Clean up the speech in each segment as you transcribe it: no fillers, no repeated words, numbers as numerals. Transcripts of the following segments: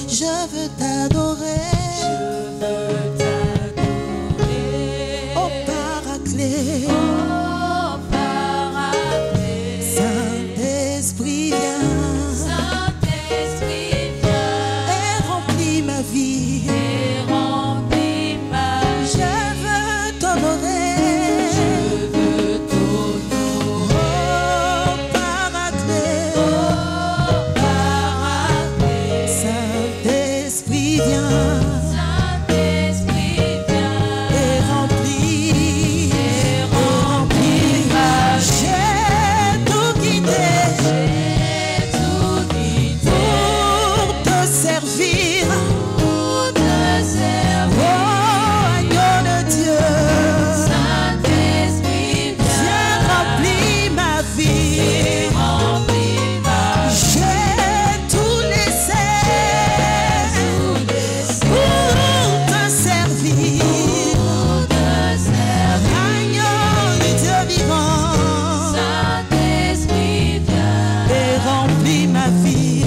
je veux t'adorer. Oh Paraclet, Saint-Esprit viens et remplis ma vie. Je veux t'honorer. Oh Paraclet, Saint-Esprit viens et remplis ma vie. J'ai tout quitté pour te servir. Oh agneau de Dieu, viens remplir ma vie. J'ai tout laissé pour te servir. Agneau de Dieu vivant, et remplis ma vie.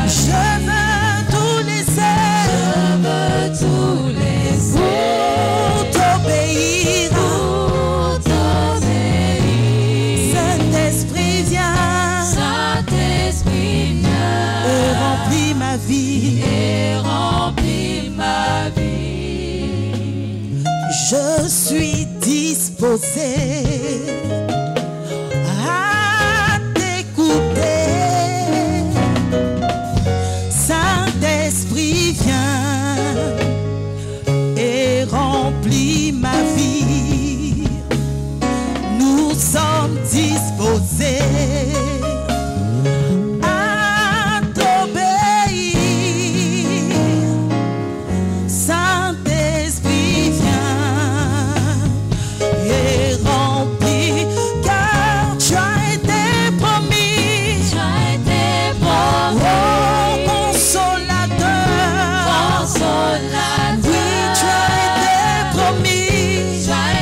Je veux tout laisser pour t'obéir. Saint-Esprit viens et remplis ma vie. Je suis disposé à t'écouter. Saint-Esprit viens et remplis ma vie. Nous sommes disposés à t'obéir. Saint-Esprit viens et remplis, car tu as été promis. Oh consolateur, oui tu as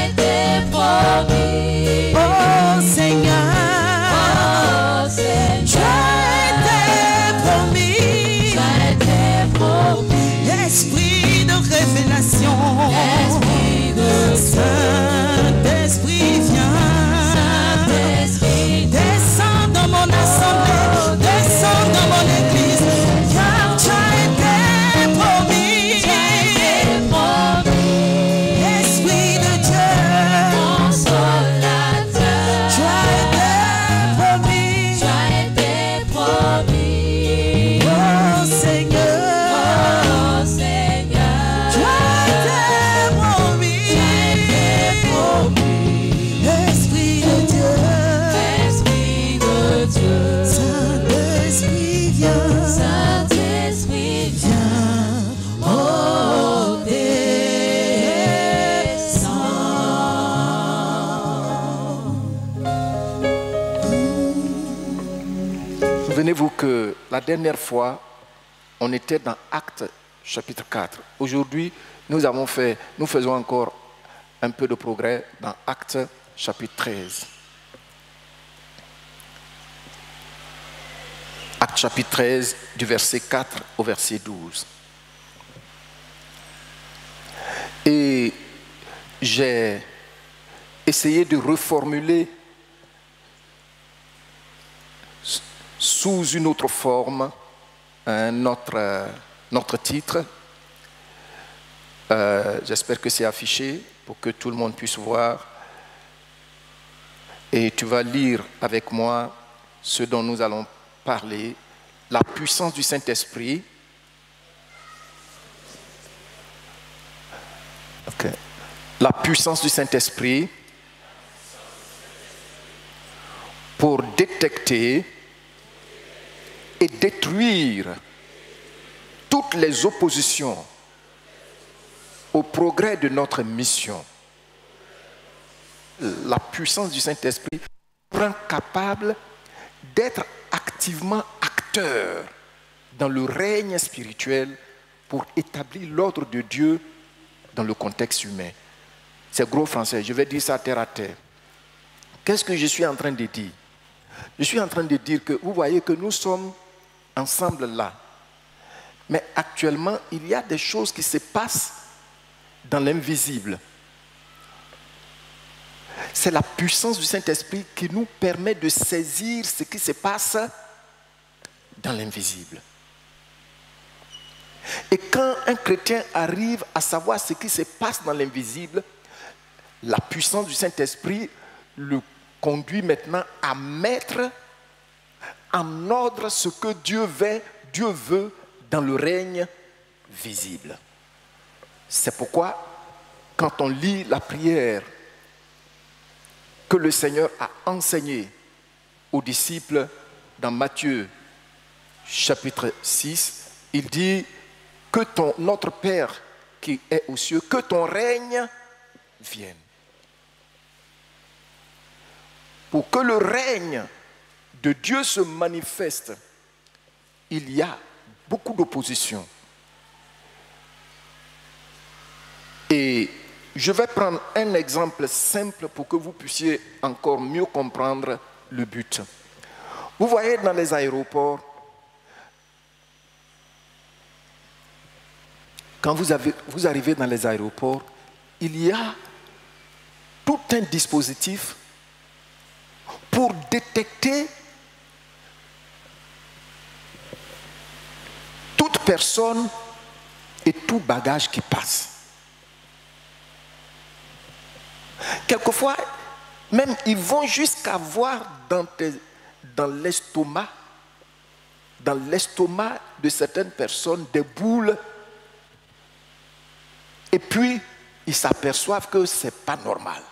été promis. Oh Seigneur, tu as été promis. L'esprit de révélation, Saint-Esprit viens, descends dans mon assemblée, descends dans mon église, car tu as été promis. Esprit de Dieu, tu as été promis. Oh Seigneur, tu as été promis. Esprit de Dieu, Saint-Esprit viens, oh descends. Souvenez-vous que la dernière fois, on était dans Actes chapitre 4. Aujourd'hui, nous faisons encore un peu de progrès dans Actes chapitre 13. Actes chapitre 13, du verset 4 au verset 12. Et j'ai essayé de reformuler sous une autre forme notre titre. J'espère que c'est affiché pour que tout le monde puisse voir. Et tu vas lire avec moi ce dont nous allons parler, la puissance du Saint-Esprit. Okay. La puissance du Saint-Esprit pour détecter et détruire toutes les oppositions au progrès de notre mission. La puissance du Saint-Esprit rend capable d'être activement acteur dans le règne spirituel pour établir l'ordre de Dieu dans le contexte humain. C'est gros français, je vais dire ça terre à terre. Qu'est-ce que je suis en train de dire? Je suis en train de dire que vous voyez que nous sommes ensemble là. Mais actuellement, il y a des choses qui se passent dans l'invisible. C'est la puissance du Saint-Esprit qui nous permet de saisir ce qui se passe dans l'invisible. Et quand un chrétien arrive à savoir ce qui se passe dans l'invisible, la puissance du Saint-Esprit le conduit maintenant à mettre en ordre ce que Dieu veut dans le règne visible. C'est pourquoi, quand on lit la prière que le Seigneur a enseignée aux disciples dans Matthieu chapitre 6, il dit que notre Père qui est aux cieux, que ton règne vienne. Pour que le règne de Dieu se manifeste, il y a beaucoup d'opposition. Et je vais prendre un exemple simple pour que vous puissiez encore mieux comprendre le but. Vous voyez dans les aéroports, quand vous arrivez dans les aéroports, il y a tout un dispositif pour détecter toute personne et tout bagage qui passe. Quelquefois, même ils vont jusqu'à voir dans l'estomac de certaines personnes des boules, et puis ils s'aperçoivent que ce n'est pas normal.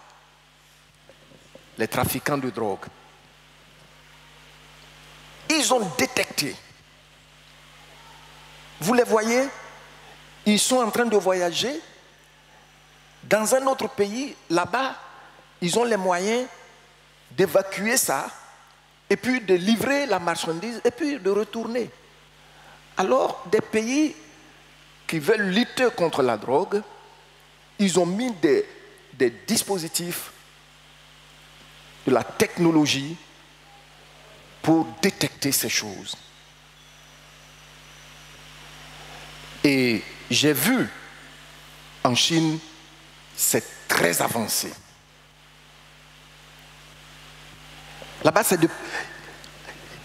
Les trafiquants de drogue, ils ont détecté. Vous les voyez, ils sont en train de voyager dans un autre pays. Là-bas, ils ont les moyens d'évacuer ça et puis de livrer la marchandise et puis de retourner. Alors, des pays qui veulent lutter contre la drogue, ils ont mis des dispositifs, de la technologie pour détecter ces choses. Et j'ai vu en Chine, c'est très avancé. Là-bas,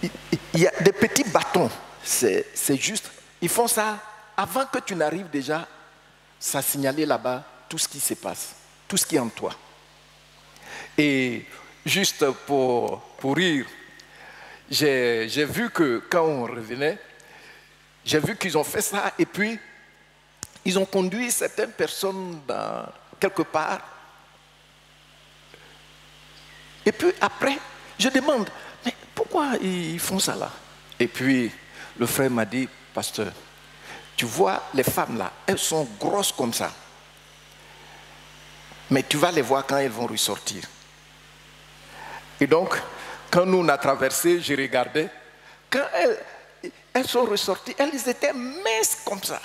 il y a des petits bâtons. C'est juste, ils font ça avant que tu n'arrives déjà, ça signalait là-bas tout ce qui se passe, tout ce qui est en toi. Et juste pour rire, j'ai vu que quand on revenait, j'ai vu qu'ils ont fait ça et puis ils ont conduit certaines personnes quelque part. Et puis après, je demande, mais pourquoi ils font ça là? Et puis le frère m'a dit, pasteur, tu vois les femmes là, elles sont grosses comme ça. Mais tu vas les voir quand elles vont ressortir. Et donc, quand nous on a traversé, j'ai regardé, quand elles sont ressorties, elles étaient minces comme ça.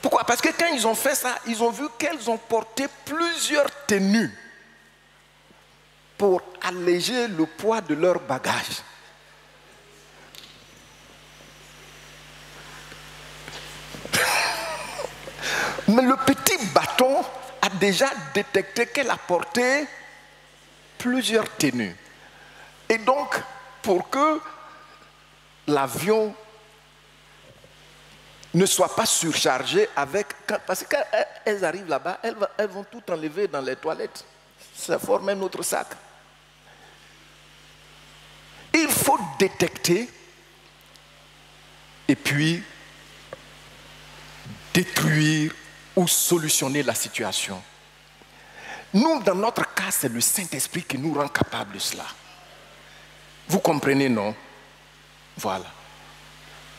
Pourquoi? Parce que quand ils ont fait ça, ils ont vu qu'elles ont porté plusieurs tenues pour alléger le poids de leur bagage. Mais le petit bâton a déjà détecté qu'elle a porté plusieurs tenues. Et donc, pour que l'avion ne soit pas surchargé avec... Parce que quand elles arrivent là-bas, elles vont tout enlever dans les toilettes. Ça forme un autre sac. Il faut détecter et puis détruire ou solutionner la situation. Nous, dans notre cas, c'est le Saint-Esprit qui nous rend capable de cela. Vous comprenez, non? Voilà.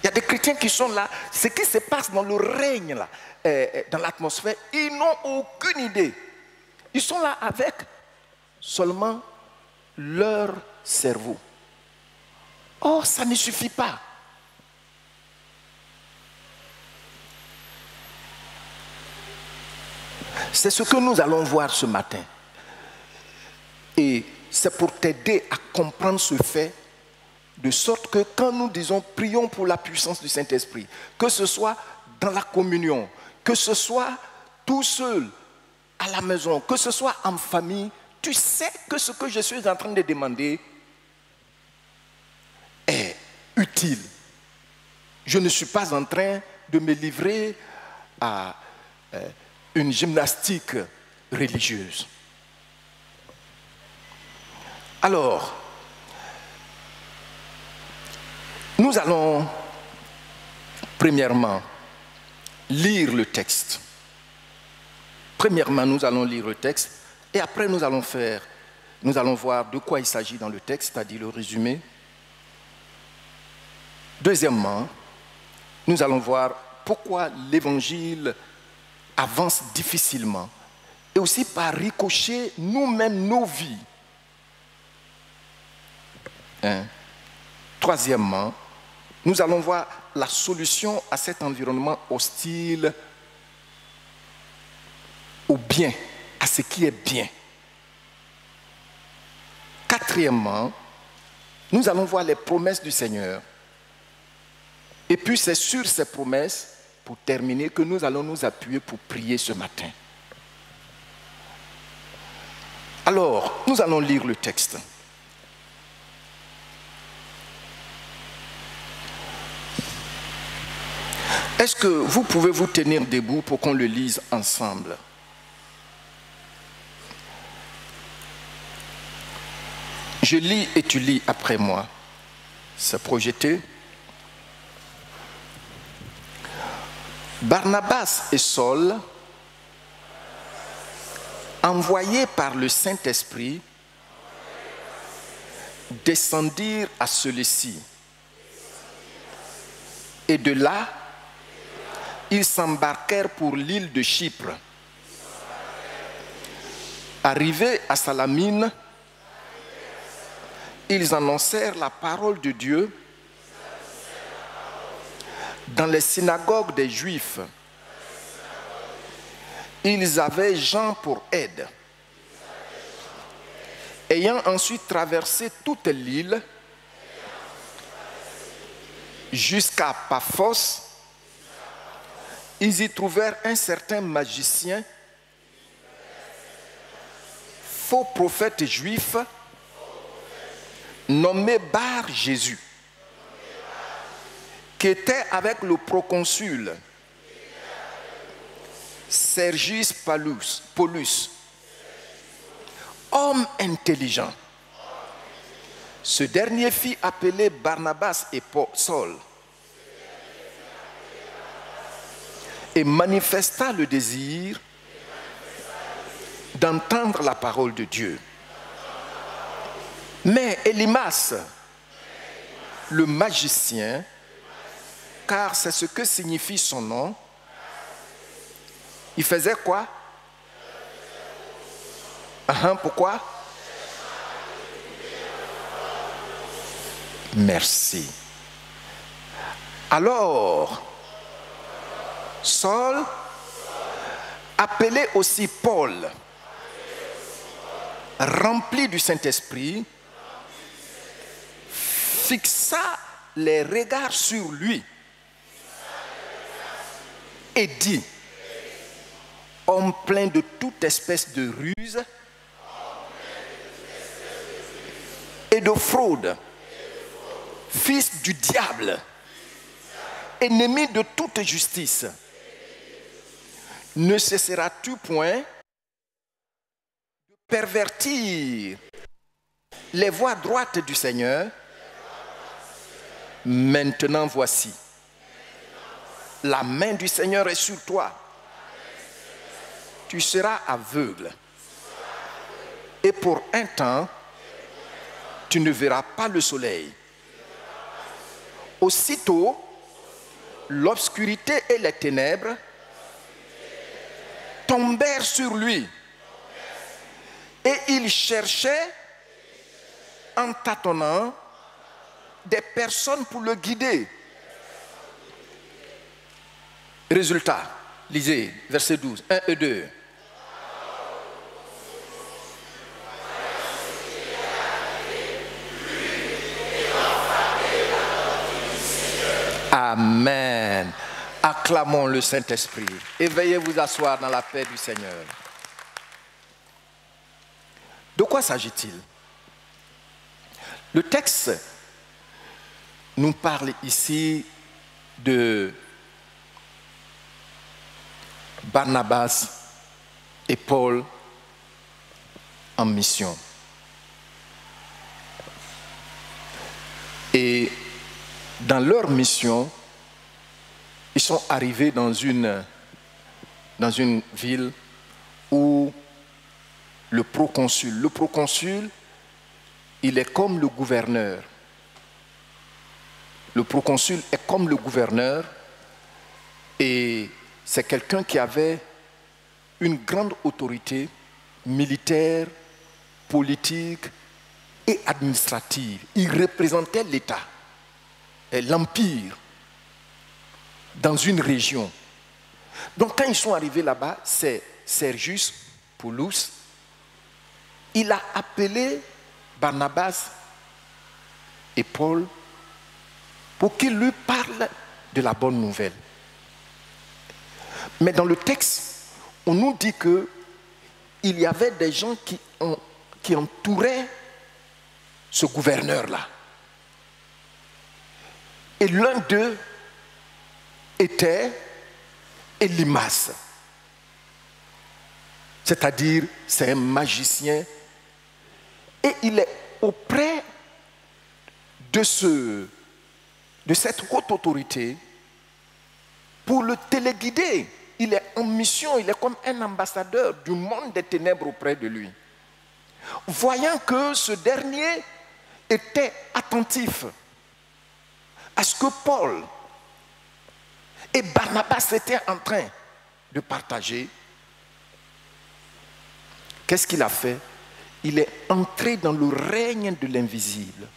Il y a des chrétiens qui sont là. Ce qui se passe dans le règne, là, dans l'atmosphère, ils n'ont aucune idée. Ils sont là avec seulement leur cerveau. Or, ça ne suffit pas. C'est ce que nous allons voir ce matin. Et c'est pour t'aider à comprendre ce fait De sorte que quand nous disons prions pour la puissance du Saint-Esprit, que ce soit dans la communion, que ce soit tout seul à la maison, que ce soit en famille, tu sais que ce que je suis en train de demander est utile. Je ne suis pas en train de me livrer à une gymnastique religieuse. Alors, nous allons premièrement lire le texte. Premièrement, nous allons lire le texte et après nous allons voir de quoi il s'agit dans le texte, c'est-à-dire le résumé. Deuxièmement, nous allons voir pourquoi l'évangile avance difficilement et aussi par ricochet nous-mêmes nos vies. Troisièmement, nous allons voir la solution à cet environnement hostile au bien, à ce qui est bien. Quatrièmement, nous allons voir les promesses du Seigneur. Et puis c'est sur ces promesses, pour terminer, que nous allons nous appuyer pour prier ce matin. Alors, nous allons lire le texte. Est-ce que vous pouvez vous tenir debout pour qu'on le lise ensemble? Je lis et tu lis après moi. C'est projeté. Barnabas et Saul, envoyés par le Saint-Esprit, descendirent à celui-ci. Et de là, ils s'embarquèrent pour l'île de Chypre. Arrivés à Salamine, ils annoncèrent la parole de Dieu dans les synagogues des Juifs. Ils avaient Jean pour aide. Ayant ensuite traversé toute l'île jusqu'à Paphos, ils y trouvèrent un certain magicien, faux prophète juif, nommé Bar Jésus, qui était avec le proconsul Sergius Paulus, homme intelligent. Ce dernier fit appeler Barnabas et Saul et manifesta le désir d'entendre la parole de Dieu. Mais Élymas, le magicien, car c'est ce que signifie son nom, il faisait quoi? Pourquoi? Merci. Alors, Saul, appelé aussi Paul, rempli du Saint-Esprit, fixa les regards sur lui et dit: homme plein de toute espèce de ruse et de fraude, fils du diable, ennemi de toute justice, ne cesseras-tu point de pervertir les voies droites du Seigneur? Maintenant voici, la main du Seigneur est sur toi. Tu seras aveugle. Et pour un temps, tu ne verras pas le soleil. Aussitôt, l'obscurité et les ténèbres tombèrent sur lui. Et il cherchait, en tâtonnant, des personnes pour le guider. Résultat, lisez, verset 12, 1 et 2. Amen. Acclamons le Saint-Esprit et veuillez vous asseoir dans la paix du Seigneur. De quoi s'agit-il? Le texte nous parle ici de Barnabas et Paul en mission. Et dans leur mission, ils sont arrivés dans une ville où le proconsul, il est comme le gouverneur. Le proconsul est comme le gouverneur et c'est quelqu'un qui avait une grande autorité militaire, politique et administrative. Il représentait l'État, l'Empire, dans une région. Donc quand ils sont arrivés là-bas, c'est Sergius Paulus, il a appelé Barnabas et Paul pour qu'ils lui parlent de la bonne nouvelle. Mais dans le texte, on nous dit qu'il y avait des gens qui entouraient ce gouverneur-là. Et l'un d'eux était Élymas. C'est-à-dire, c'est un magicien. Et il est auprès de cette haute autorité pour le téléguider. Il est en mission, il est comme un ambassadeur du monde des ténèbres auprès de lui. Voyant que ce dernier était attentif à ce que Paul et Barnabas étaient en train de partager, qu'est-ce qu'il a fait? Il est entré dans le règne de l'invisible.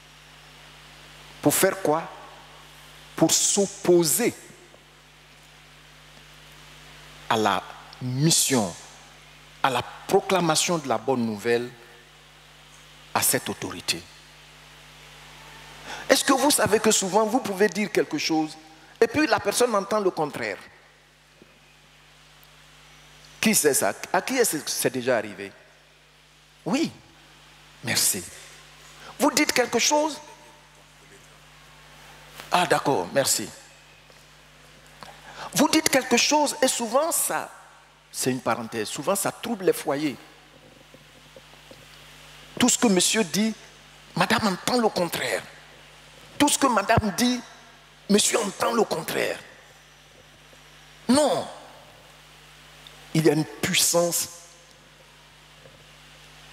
Pour faire quoi? Pour s'opposer à la mission, à la proclamation de la bonne nouvelle à cette autorité. Est-ce que vous savez que souvent vous pouvez dire quelque chose et puis la personne entend le contraire? Qui sait ça? À qui est-ce que c'est déjà arrivé? Oui, merci. Vous dites quelque chose? Ah d'accord, merci. Vous dites quelque chose et souvent ça, c'est une parenthèse, souvent ça trouble les foyers. Tout ce que monsieur dit, madame entend le contraire. Tout ce que madame dit, monsieur entend le contraire. Non. Il y a une puissance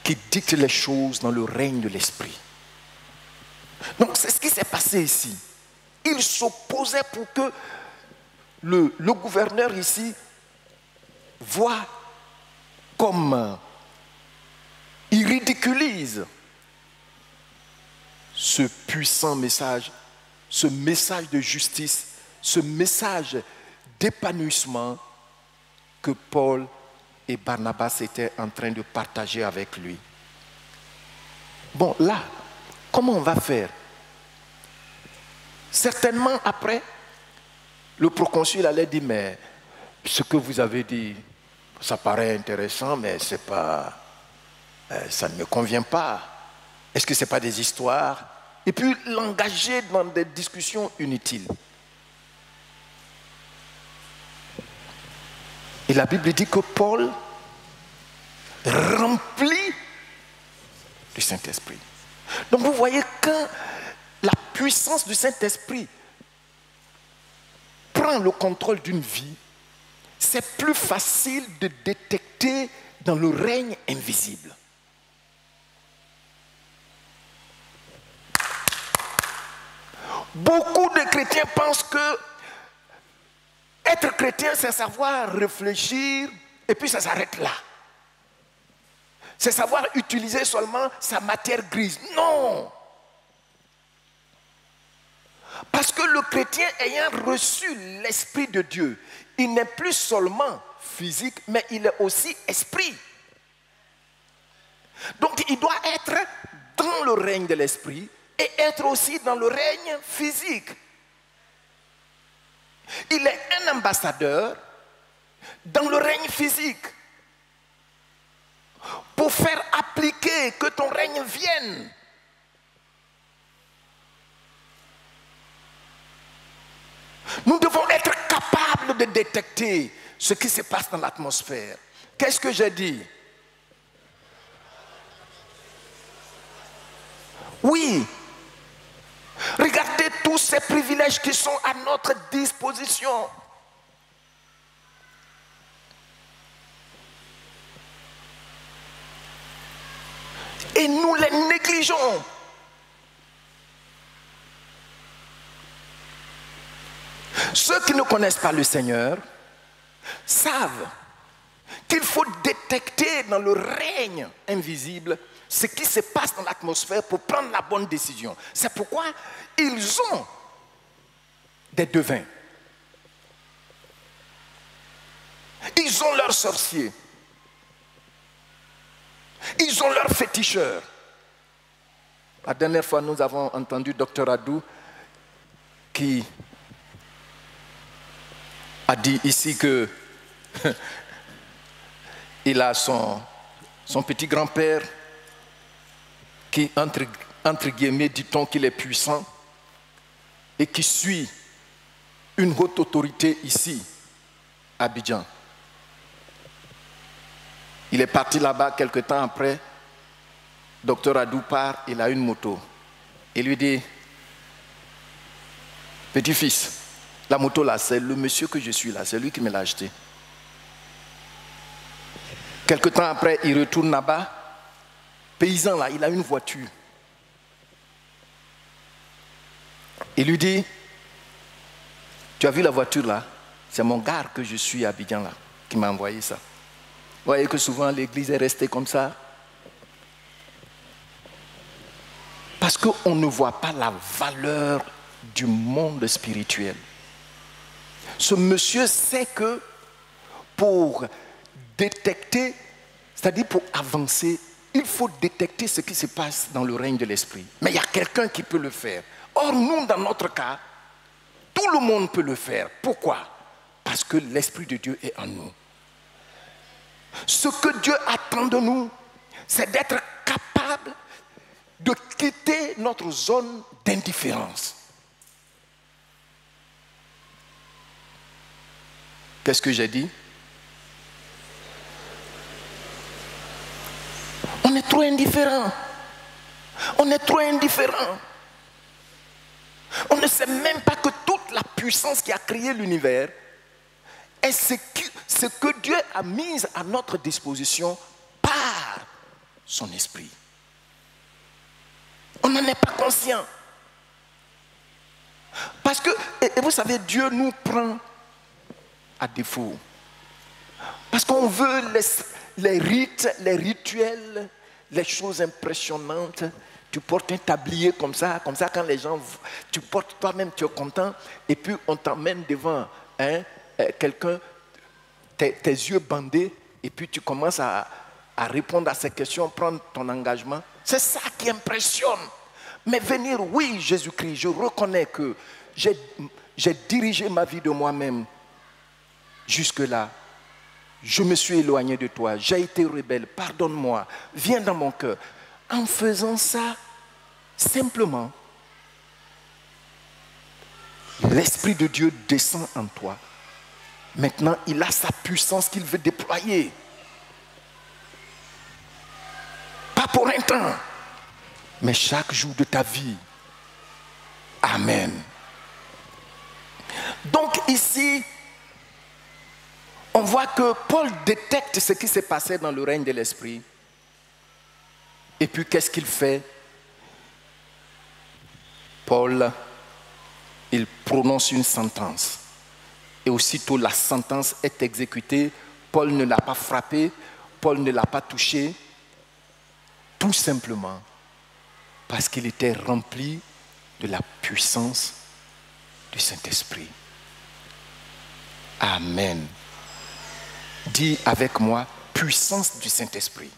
qui dicte les choses dans le règne de l'esprit. Donc c'est ce qui s'est passé ici. Il s'opposait pour que le gouverneur ici voit comme il ridiculise ce puissant message, ce message de justice, ce message d'épanouissement que Paul et Barnabas étaient en train de partager avec lui. Bon, là, comment on va faire? Certainement après, le proconsul allait dire, mais ce que vous avez dit, ça paraît intéressant, mais c'est pas, ça ne me convient pas. Est-ce que ce n'est pas des histoires? Et puis l'engager dans des discussions inutiles. Et la Bible dit que Paul, rempli du Saint-Esprit. Donc vous voyez, quand la puissance du Saint-Esprit prend le contrôle d'une vie, c'est plus facile de détecter dans le règne invisible. Beaucoup de chrétiens pensent que être chrétien, c'est savoir réfléchir et puis ça s'arrête là. C'est savoir utiliser seulement sa matière grise. Non! Parce que le chrétien ayant reçu l'Esprit de Dieu, il n'est plus seulement physique, mais il est aussi esprit. Donc il doit être dans le règne de l'Esprit et être aussi dans le règne physique. Il est un ambassadeur dans le règne physique pour faire appliquer que ton règne vienne. Nous devons être capables de détecter ce qui se passe dans l'atmosphère. Qu'est-ce que j'ai dit? Oui. Regardez tous ces privilèges qui sont à notre disposition. Et nous les négligeons. Ceux qui ne connaissent pas le Seigneur savent qu'il faut détecter dans le règne invisible ce qui se passe dans l'atmosphère pour prendre la bonne décision. C'est pourquoi ils ont des devins. Ils ont leurs sorciers. Ils ont leurs féticheurs. La dernière fois, nous avons entendu Dr Adou qui a dit ici que il a son petit grand-père qui, entre guillemets, dit-on qu'il est puissant et qui suit une haute autorité ici, à Abidjan. Il est parti là-bas quelque temps après. Docteur Adou part, il a une moto. Il lui dit, petit-fils, la moto là, c'est le monsieur que je suis là, c'est lui qui me l'a acheté. Quelque temps après, il retourne là-bas. Paysan là, il a une voiture. Il lui dit, tu as vu la voiture là? C'est mon gars que je suis à Abidjan là, qui m'a envoyé ça. Vous voyez que souvent l'église est restée comme ça. Parce qu'on ne voit pas la valeur du monde spirituel. Ce monsieur sait que pour détecter, c'est-à-dire pour avancer, il faut détecter ce qui se passe dans le règne de l'esprit. Mais il y a quelqu'un qui peut le faire. Or, nous, dans notre cas, tout le monde peut le faire. Pourquoi? Parce que l'Esprit de Dieu est en nous. Ce que Dieu attend de nous, c'est d'être capable de quitter notre zone d'indifférence. Qu'est-ce que j'ai dit? On est trop indifférent. On est trop indifférent. On ne sait même pas que toute la puissance qui a créé l'univers est ce que Dieu a mis à notre disposition par son esprit. On n'en est pas conscient. Parce que, et vous savez, Dieu nous prend à défaut. Parce qu'on veut les rites, les rituels, les choses impressionnantes. Tu portes un tablier comme ça quand les gens, tu portes toi-même, tu es content, et puis on t'emmène devant quelqu'un, tes yeux bandés, et puis tu commences à répondre à ces questions, prendre ton engagement. C'est ça qui impressionne. Mais venir, oui, Jésus-Christ, je reconnais que j'ai dirigé ma vie de moi-même jusque-là. Je me suis éloigné de toi, j'ai été rebelle, pardonne-moi, viens dans mon cœur. En faisant ça, simplement, l'Esprit de Dieu descend en toi. Maintenant, il a sa puissance qu'il veut déployer. Pas pour un temps, mais chaque jour de ta vie. Amen. Donc ici, on voit que Paul détecte ce qui s'est passé dans le règne de l'Esprit. Et puis qu'est-ce qu'il fait? Paul, il prononce une sentence. Et aussitôt la sentence est exécutée. Paul ne l'a pas frappé, Paul ne l'a pas touché. Tout simplement parce qu'il était rempli de la puissance du Saint-Esprit. Amen. Dis avec moi, puissance du Saint-Esprit.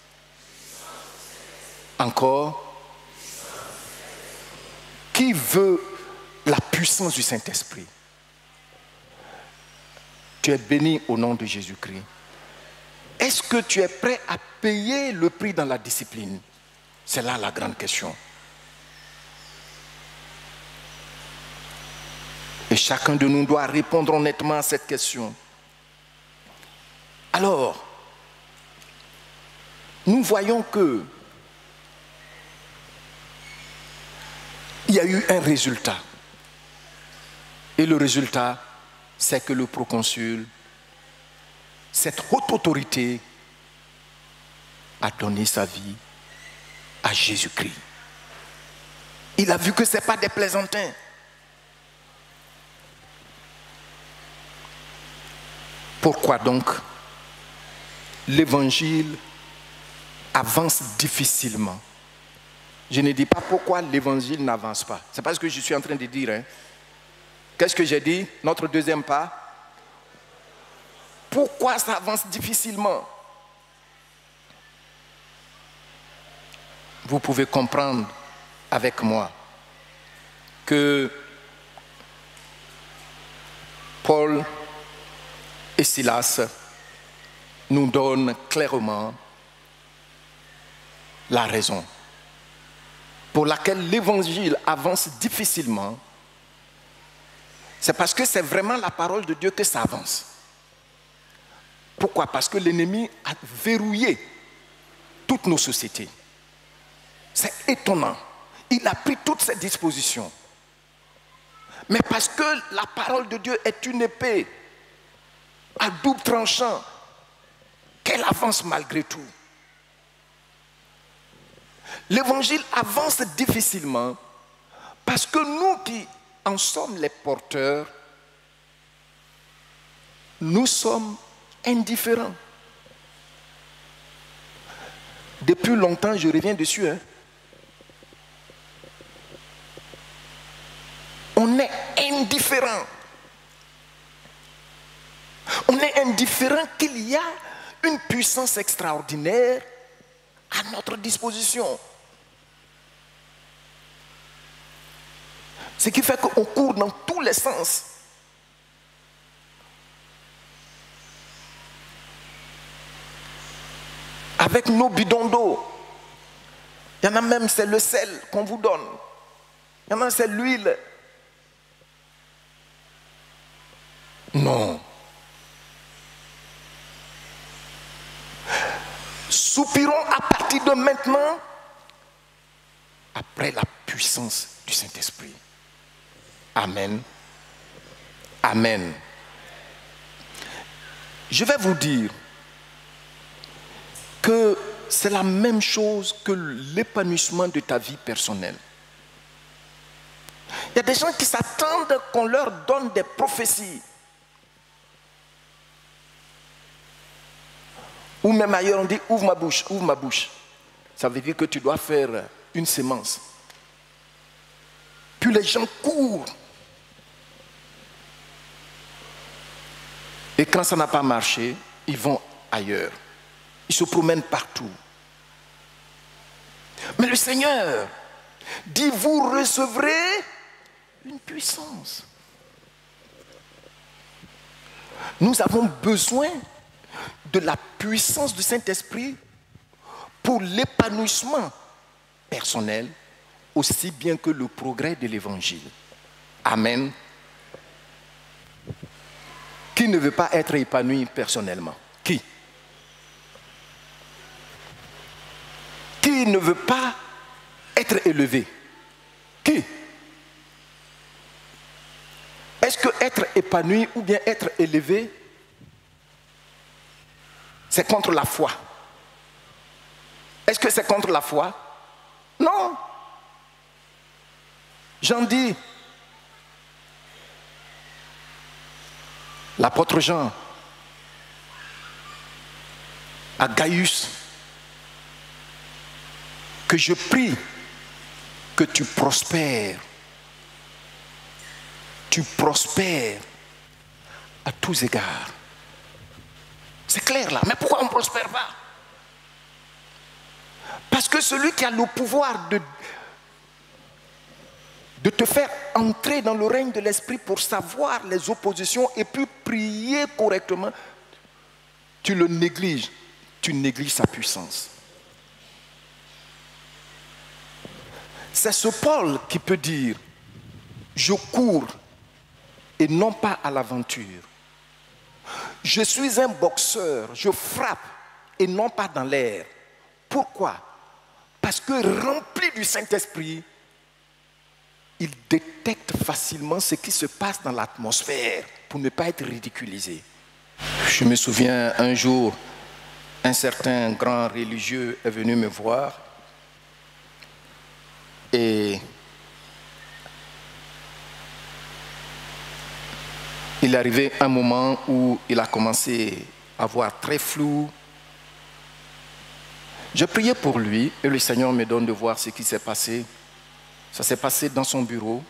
Encore. Qui veut la puissance du Saint-Esprit? Tu es béni au nom de Jésus-Christ. Est-ce que tu es prêt à payer le prix dans la discipline? C'est là la grande question. Et chacun de nous doit répondre honnêtement à cette question. Alors, nous voyons que il y a eu un résultat. Et le résultat, c'est que le proconsul, cette haute autorité, a donné sa vie à Jésus-Christ. Il a vu que ce n'est pas des plaisantins. Pourquoi donc l'évangile avance difficilement? Je ne dis pas pourquoi l'évangile n'avance pas. Ce n'est pas ce que je suis en train de dire. Hein. Qu'est-ce que j'ai dit? Notre deuxième pas. Pourquoi ça avance difficilement? Vous pouvez comprendre avec moi que Paul et Silas nous donnent clairement la raison pour laquelle l'évangile avance difficilement. C'est parce que c'est vraiment la parole de Dieu que ça avance. Pourquoi? Parce que l'ennemi a verrouillé toutes nos sociétés. C'est étonnant. Il a pris toutes ses dispositions. Mais parce que la parole de Dieu est une épée à double tranchant, qu'elle avance malgré tout. L'évangile avance difficilement parce que nous qui en sommes les porteurs, nous sommes indifférents. Depuis longtemps, je reviens dessus. Hein. On est indifférent. On est indifférent qu'il y a une puissance extraordinaire à notre disposition. Ce qui fait qu'on court dans tous les sens. Avec nos bidons d'eau. Il y en a même, c'est le sel qu'on vous donne. Il y en a, c'est l'huile. Non. Soupirons à partir de maintenant après la puissance du Saint-Esprit. Amen. Amen. Je vais vous dire que c'est la même chose que l'épanouissement de ta vie personnelle. Il y a des gens qui s'attendent qu'on leur donne des prophéties. Ou même ailleurs, on dit ouvre ma bouche, ouvre ma bouche. Ça veut dire que tu dois faire une sémence. Puis les gens courent. Et quand ça n'a pas marché, ils vont ailleurs. Ils se promènent partout. Mais le Seigneur dit, vous recevrez une puissance. Nous avons besoin de la puissance du Saint-Esprit pour l'épanouissement personnel, aussi bien que le progrès de l'Évangile. Amen. Qui ne veut pas être épanoui personnellement? Qui? Qui ne veut pas être élevé? Qui? Est-ce que être épanoui ou bien être élevé, c'est contre la foi? Est-ce que c'est contre la foi? Non. Jean dit, l'apôtre Jean à Gaius, que je prie que tu prospères. Tu prospères à tous égards. C'est clair là, mais pourquoi on ne prospère pas? Parce que celui qui a le pouvoir de te faire entrer dans le règne de l'esprit pour savoir les oppositions et puis prier correctement, tu le négliges. Tu négliges sa puissance. C'est ce Paul qui peut dire, je cours et non pas à l'aventure. Je suis un boxeur, je frappe et non pas dans l'air. Pourquoi? Parce que rempli du Saint-Esprit, il détecte facilement ce qui se passe dans l'atmosphère pour ne pas être ridiculisé. Je me souviens un jour, un certain grand religieux est venu me voir et il est arrivé un moment où il a commencé à voir très flou. Je priais pour lui et le Seigneur me donne de voir ce qui s'est passé. Ça s'est passé dans son bureau.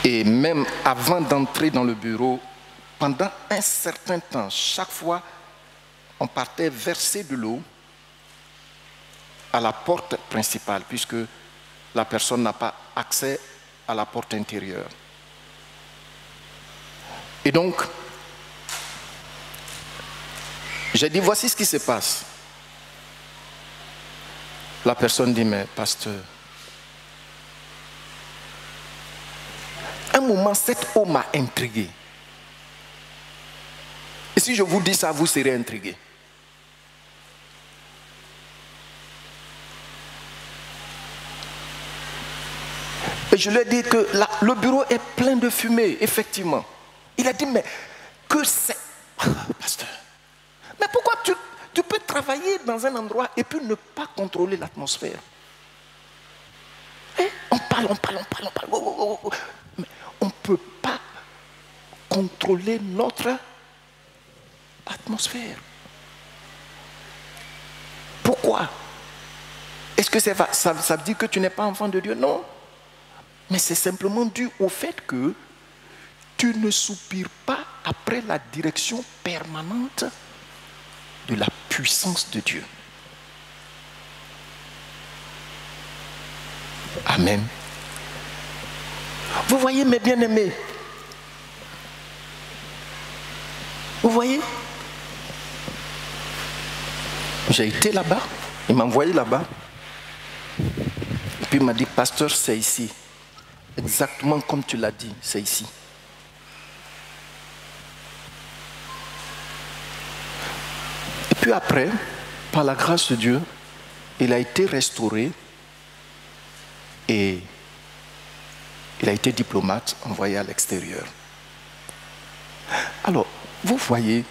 Et même avant d'entrer dans le bureau, pendant un certain temps, chaque fois, on partait verser de l'eau à la porte principale, puisque la personne n'a pas accès à la porte intérieure. Et donc, j'ai dit, voici ce qui se passe. La personne dit, mais pasteur, un moment, cette eau m'a intrigué. Et si je vous dis ça, vous serez intrigué. Et je lui ai dit que le bureau est plein de fumée, effectivement. Il a dit, mais que c'est... Pasteur, mais pourquoi tu peux travailler dans un endroit et puis ne pas contrôler l'atmosphère? On parle. Mais on ne peut pas contrôler notre atmosphère. Pourquoi? Est-ce que ça veut dire que tu n'es pas enfant de Dieu? Non. Mais c'est simplement dû au fait que tu ne soupires pas après la direction permanente de la puissance de Dieu. Amen. Vous voyez, mes bien-aimés, vous voyez, j'ai été là-bas, il m'a envoyé là-bas, et puis il m'a dit, pasteur, c'est ici. Exactement comme tu l'as dit, c'est ici. Et puis après, par la grâce de Dieu, il a été restauré et il a été diplomate envoyé à l'extérieur. Alors, vous voyez,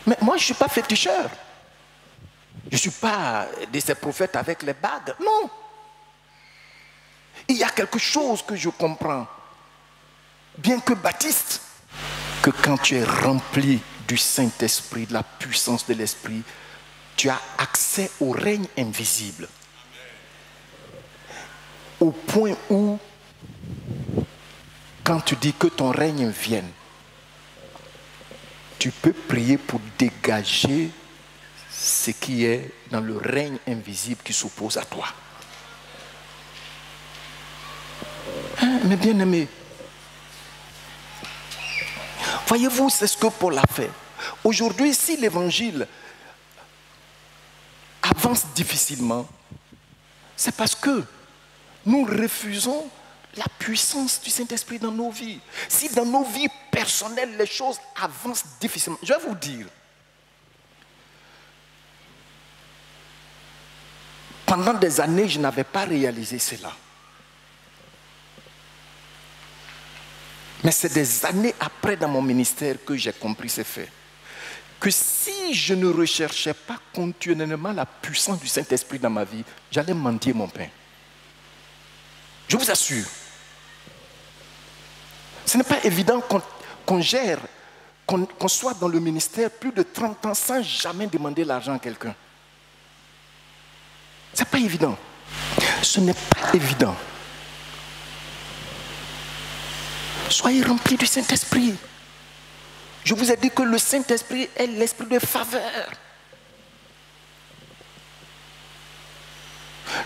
mais moi je ne suis pas féticheur. Je ne suis pas de ces prophètes avec les bagues. Non. Il y a quelque chose que je comprends, bien que Baptiste, que quand tu es rempli du Saint-Esprit, de la puissance de l'Esprit, tu as accès au règne invisible. Au point où, quand tu dis que ton règne vienne, tu peux prier pour dégager ce qui est dans le règne invisible qui s'oppose à toi. Mais bien aimé, voyez-vous, c'est ce que Paul a fait. Aujourd'hui, si l'évangile avance difficilement, c'est parce que nous refusons la puissance du Saint-Esprit dans nos vies. Si dans nos vies personnelles, les choses avancent difficilement, je vais vous dire, pendant des années, je n'avais pas réalisé cela. Mais c'est des années après dans mon ministère que j'ai compris ces faits. Que si je ne recherchais pas continuellement la puissance du Saint-Esprit dans ma vie, j'allais mendier mon pain. Je vous assure. Ce n'est pas évident qu'on gère, qu'on soit dans le ministère plus de 30 ans sans jamais demander l'argent à quelqu'un. Ce n'est pas évident. Ce n'est pas évident. Soyez remplis du Saint-Esprit. Je vous ai dit que le Saint-Esprit est l'esprit de faveur.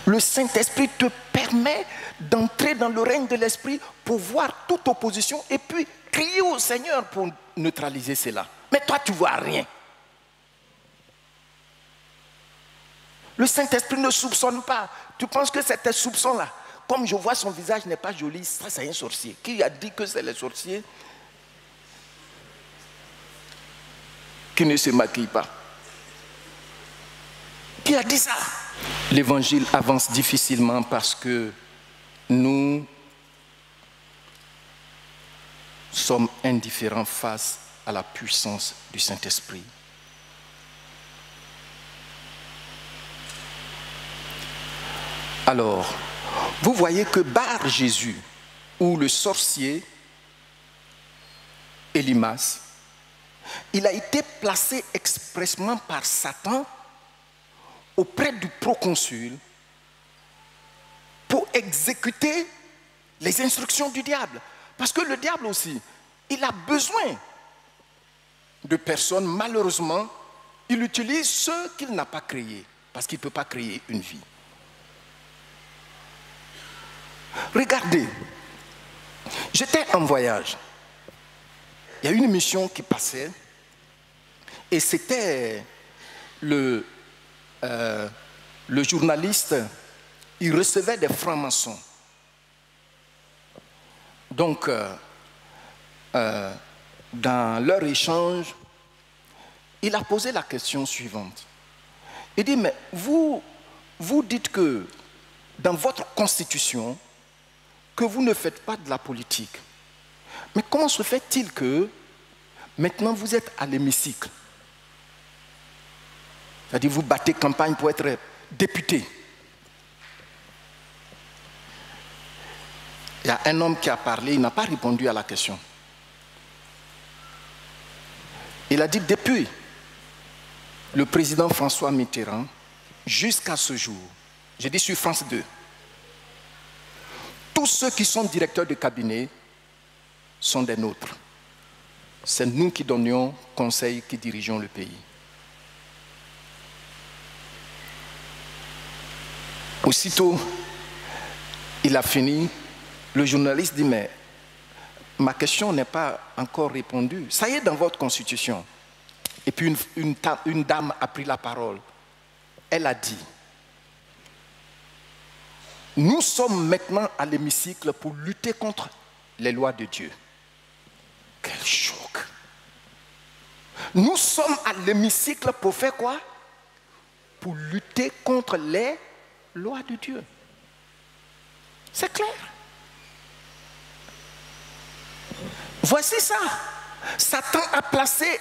Le Saint-Esprit te permet d'entrer dans le règne de l'Esprit pour voir toute opposition et puis crier au Seigneur pour neutraliser cela. Mais toi, tu ne vois rien. Le Saint-Esprit ne soupçonne pas. Tu penses que c'est un soupçon-là. Comme je vois son visage n'est pas joli, ça c'est un sorcier. Qui a dit que c'est les sorciers qui ne se maquillent pas? Qui a dit ça? L'évangile avance difficilement parce que nous sommes indifférents face à la puissance du Saint-Esprit. Alors, vous voyez que Bar Jésus, ou le sorcier Élimas, il a été placé expressément par Satan auprès du proconsul pour exécuter les instructions du diable. Parce que le diable aussi, il a besoin de personnes, malheureusement, il utilise ceux qu'il n'a pas créés, parce qu'il ne peut pas créer une vie. Regardez, j'étais en voyage, il y a une émission qui passait, et c'était le journaliste, il recevait des francs-maçons. Donc, dans leur échange, il a posé la question suivante. Il dit, mais vous dites que dans votre constitution, que vous ne faites pas de la politique. Mais comment se fait-il que maintenant vous êtes à l'hémicycle? C'est-à-dire vous battez campagne pour être député. Il y a un homme qui a parlé, il n'a pas répondu à la question. Il a dit depuis le président François Mitterrand jusqu'à ce jour, j'ai dit sur France 2, tous ceux qui sont directeurs de cabinet sont des nôtres. C'est nous qui donnions conseil, qui dirigeons le pays. Aussitôt, il a fini. Le journaliste dit, mais ma question n'est pas encore répondue. Ça y est dans votre constitution. Et puis une dame a pris la parole. Elle a dit, nous sommes maintenant à l'hémicycle pour lutter contre les lois de Dieu. Quel choc! Nous sommes à l'hémicycle pour faire quoi? Pour lutter contre les lois de Dieu. C'est clair. Voici ça. Satan a placé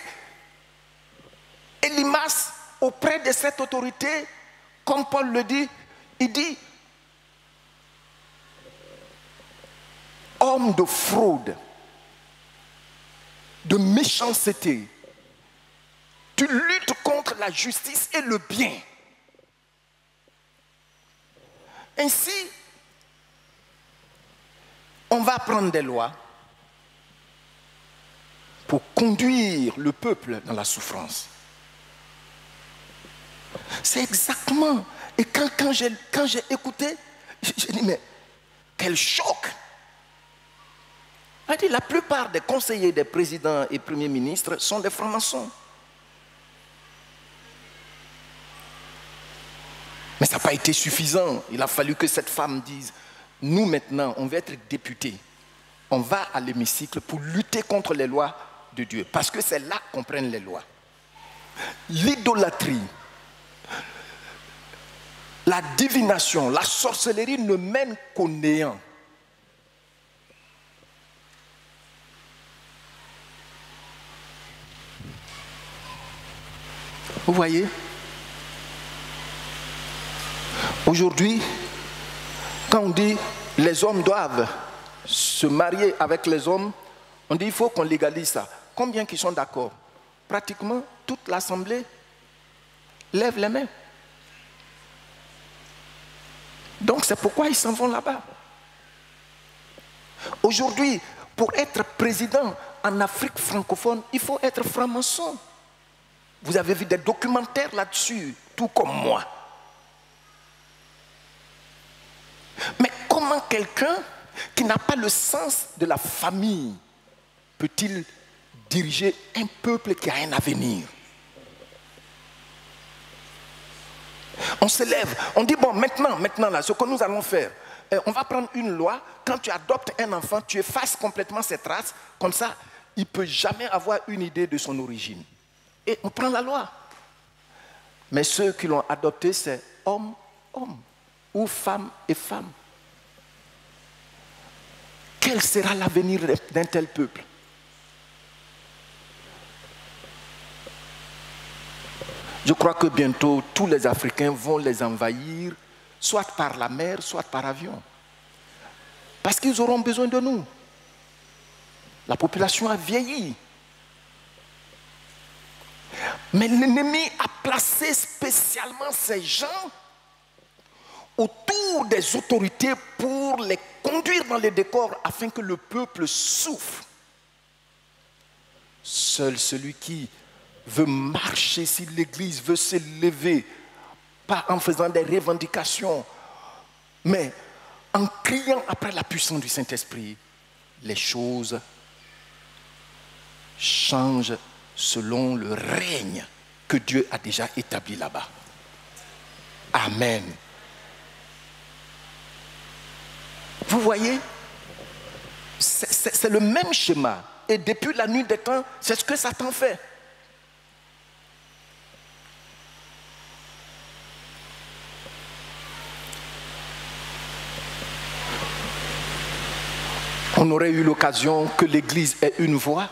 Élimas auprès de cette autorité, comme Paul le dit, il dit, homme de fraude, de méchanceté, tu luttes contre la justice et le bien. Ainsi, on va prendre des lois pour conduire le peuple dans la souffrance. C'est exactement. Et quand j'ai écouté, j'ai dit, mais quel choc! Il a dit, la plupart des conseillers des présidents et premiers ministres sont des francs-maçons. Mais ça n'a pas été suffisant. Il a fallu que cette femme dise, nous maintenant, on va être députés. On va à l'hémicycle pour lutter contre les lois de Dieu. Parce que c'est là qu'on prenne les lois. L'idolâtrie, la divination, la sorcellerie ne mènent qu'au néant. Vous voyez? Aujourd'hui, quand on dit les hommes doivent se marier avec les hommes, on dit il faut qu'on légalise ça. Combien qui sont d'accord? Pratiquement toute l'Assemblée lève les mains. Donc c'est pourquoi ils s'en vont là-bas. Aujourd'hui, pour être président en Afrique francophone, il faut être franc-maçon. Vous avez vu des documentaires là-dessus, tout comme moi. quelqu'un qui n'a pas le sens de la famille peut-il diriger un peuple qui a un avenir? On se lève, on dit bon, maintenant là, ce que nous allons faire, on va prendre une loi. Quand tu adoptes un enfant, tu effaces complètement ses traces. Comme ça, il ne peut jamais avoir une idée de son origine. Et on prend la loi. Mais ceux qui l'ont adopté, c'est homme, homme, ou femme et femme. Quel sera l'avenir d'un tel peuple? Je crois que bientôt, tous les Africains vont les envahir, soit par la mer, soit par avion. Parce qu'ils auront besoin de nous. La population a vieilli. Mais l'ennemi a placé spécialement ces gens autour des autorités pour les conduire dans les décors afin que le peuple souffre. Seul celui qui veut marcher, si l'Église veut s'élever, pas en faisant des revendications, mais en criant après la puissance du Saint-Esprit, les choses changent selon le règne que Dieu a déjà établi là-bas. Amen. Vous voyez, c'est le même schéma. Et depuis la nuit des temps, c'est ce que Satan fait. On aurait eu l'occasion que l'Église ait une voix,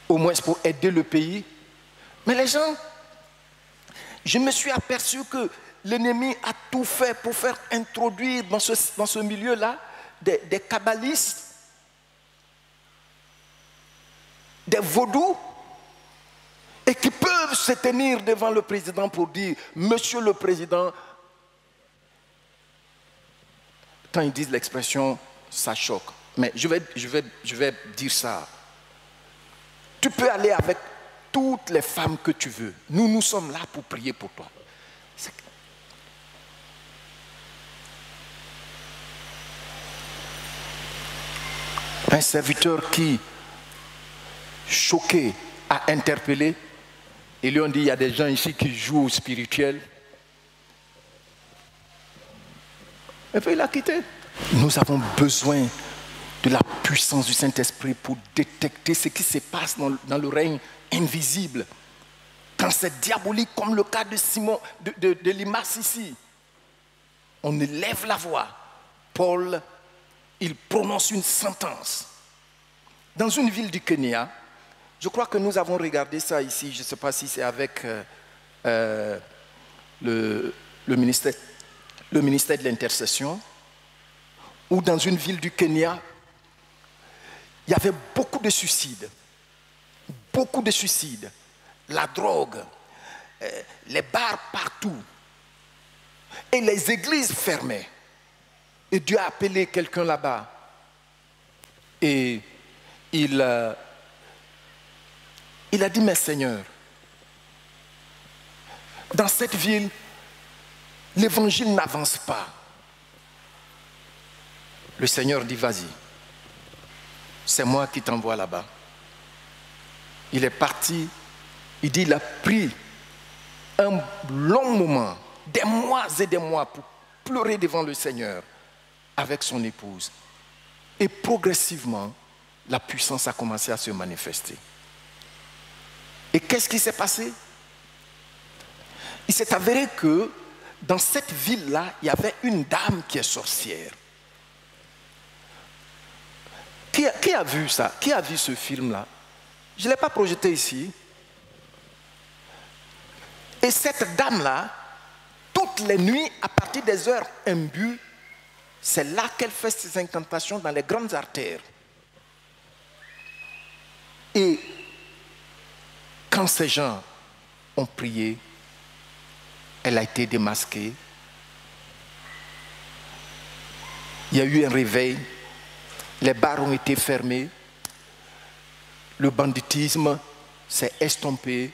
au moins pour aider le pays. Mais les gens, je me suis aperçu que l'ennemi a tout fait pour faire introduire dans ce milieu-là des kabbalistes, des vaudous, et qui peuvent se tenir devant le président pour dire « Monsieur le Président », quand ils disent l'expression, ça choque. Mais je vais dire ça. Tu peux aller avec toutes les femmes que tu veux. Nous sommes là pour prier pour toi. Un serviteur qui, choqué, a interpellé, et lui ont dit, il y a des gens ici qui jouent au spirituel. Et puis il a quitté. Nous avons besoin de la puissance du Saint-Esprit pour détecter ce qui se passe dans le règne invisible. Quand c'est diabolique, comme le cas de Simon, de Limas ici, on élève la voix. Paul, il prononce une sentence. Dans une ville du Kenya, je crois que nous avons regardé ça ici, je ne sais pas si c'est avec le ministère de l'intercession, ou dans une ville du Kenya, il y avait beaucoup de suicides. Beaucoup de suicides. La drogue, les bars partout. Et les églises fermées. Et Dieu a appelé quelqu'un là-bas. Et il a dit, mais Seigneur, dans cette ville, l'évangile n'avance pas. Le Seigneur dit, vas-y. C'est moi qui t'envoie là-bas. Il est parti, il dit, il a pris un long moment, des mois et des mois pour pleurer devant le Seigneur avec son épouse. Et progressivement, la puissance a commencé à se manifester. Et qu'est-ce qui s'est passé? Il s'est avéré que dans cette ville-là, il y avait une dame qui est sorcière. Qui a vu ça? Qui a vu ce film-là? Je ne l'ai pas projeté ici. Et cette dame-là, toutes les nuits, à partir des heures imbues, c'est là qu'elle fait ses incantations dans les grandes artères. Et quand ces gens ont prié, elle a été démasquée. Il y a eu un réveil. Les bars ont été fermés. Le banditisme s'est estompé.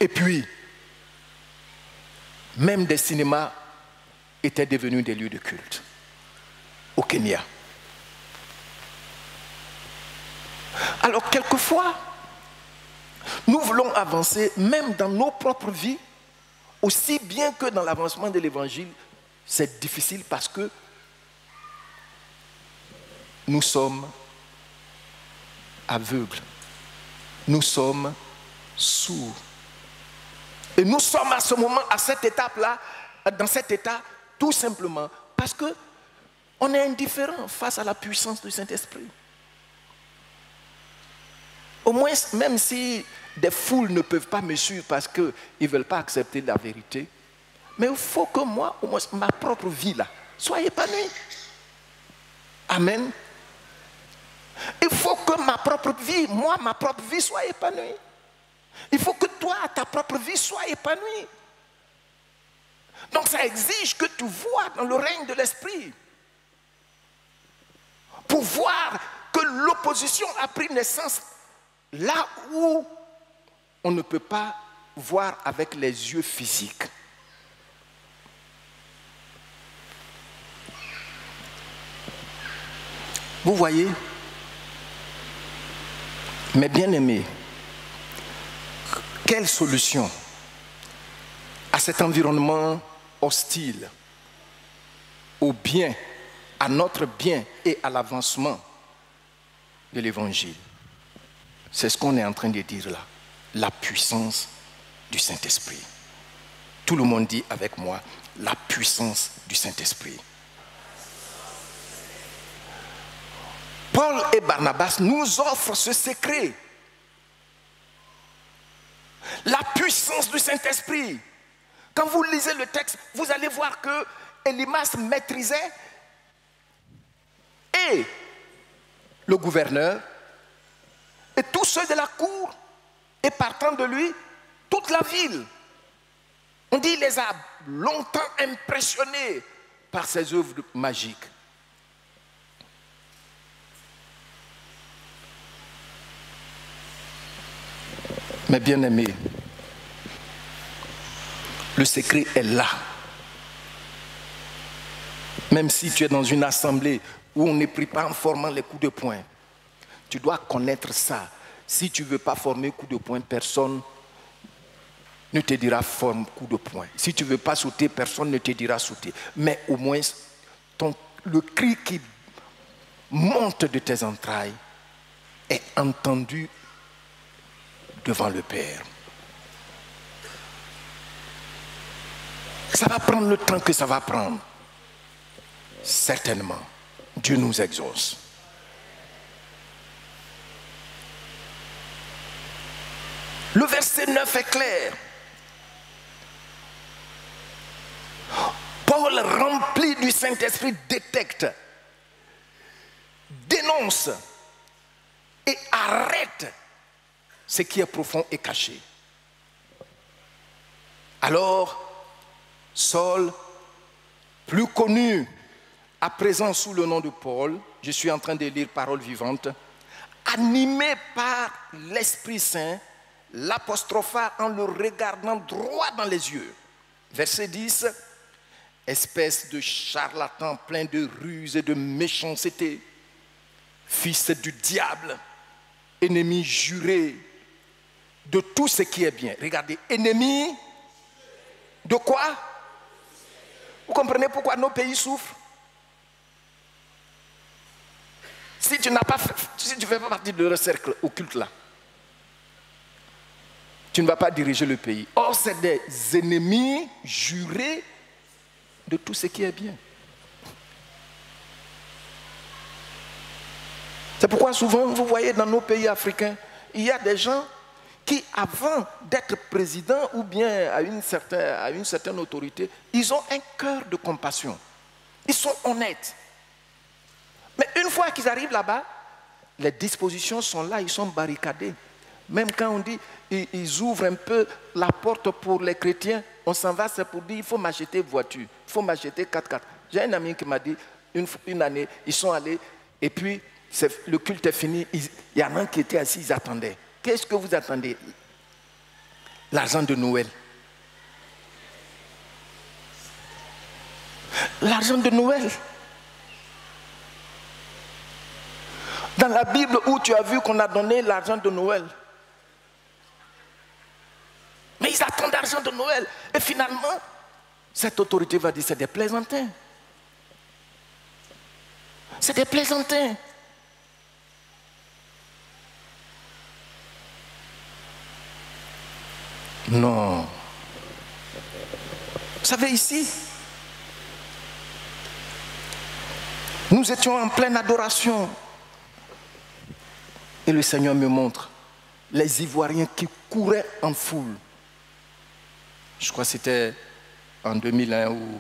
Et puis, même des cinémas étaient devenus des lieux de culte. au Kenya. Alors, quelquefois, nous voulons avancer même dans nos propres vies, aussi bien que dans l'avancement de l'évangile. C'est difficile parce que nous sommes aveugles, nous sommes sourds. Et nous sommes à ce moment, à cette étape-là, dans cet état, tout simplement parce qu'on est indifférent face à la puissance du Saint-Esprit. Au moins, même si des foules ne peuvent pas me suivre parce qu'ils ne veulent pas accepter la vérité, mais il faut que moi, au moins, ma propre vie là, soit épanouie. Amen. Il faut que ma propre vie, moi, ma propre vie soit épanouie. Il faut que toi, ta propre vie soit épanouie. Donc ça exige que tu vois dans le règne de l'esprit. Pour voir que l'opposition a pris naissance là où on ne peut pas voir avec les yeux physiques. Vous voyez, mes bien-aimés, quelle solution à cet environnement hostile, au bien, à notre bien et à l'avancement de l'évangile? C'est ce qu'on est en train de dire là, la puissance du Saint-Esprit. Tout le monde dit avec moi, la puissance du Saint-Esprit. Paul et Barnabas nous offrent ce secret. La puissance du Saint-Esprit. Quand vous lisez le texte, vous allez voir que Élymas maîtrisait et le gouverneur et tous ceux de la cour et partant de lui, toute la ville. On dit qu'il les a longtemps impressionnés par ses œuvres magiques. Mes bien-aimés, le secret est là. Même si tu es dans une assemblée où on ne prie pas en formant les coups de poing, tu dois connaître ça. Si tu ne veux pas former coup de poing, personne ne te dira forme coup de poing. Si tu ne veux pas sauter, personne ne te dira sauter. Mais au moins, le cri qui monte de tes entrailles est entendu devant le Père. Ça va prendre le temps que ça va prendre. Certainement, Dieu nous exauce. Le verset 9 est clair. Paul, rempli du Saint-Esprit, détecte, dénonce et arrête ce qui est profond et caché. Alors, Saul, plus connu à présent sous le nom de Paul, je suis en train de lire Paroles vivantes, animé par l'Esprit Saint, l'apostropha en le regardant droit dans les yeux. Verset 10, espèce de charlatan plein de ruses et de méchanceté, fils du diable, ennemi juré de tout ce qui est bien. Regardez, ennemi de quoi? Vous comprenez pourquoi nos pays souffrent? Si tu n'as pas, si tu ne fais pas partie de leur cercle occulte là, tu ne vas pas diriger le pays. Or, c'est des ennemis jurés de tout ce qui est bien. C'est pourquoi souvent, vous voyez dans nos pays africains, il y a des gens qui, avant d'être président ou bien à une certaine autorité, ils ont un cœur de compassion. Ils sont honnêtes. Mais une fois qu'ils arrivent là-bas, les dispositions sont là, ils sont barricadés. Même quand on dit, ils ouvrent un peu la porte pour les chrétiens, on s'en va, c'est pour dire, il faut m'acheter voiture, il faut m'acheter 4x4. J'ai un ami qui m'a dit, une année, ils sont allés, et puis le culte est fini, il y en a un qui était assis, ils attendaient. Qu'est-ce que vous attendez? L'argent de Noël. L'argent de Noël. Dans la Bible où tu as vu qu'on a donné l'argent de Noël. Mais ils attendent l'argent de Noël. Et finalement, cette autorité va dire c'est des plaisantins. C'est des plaisantins. Non. Vous savez, ici, nous étions en pleine adoration. Et le Seigneur me montre les Ivoiriens qui couraient en foule. Je crois que c'était en 2001 ou...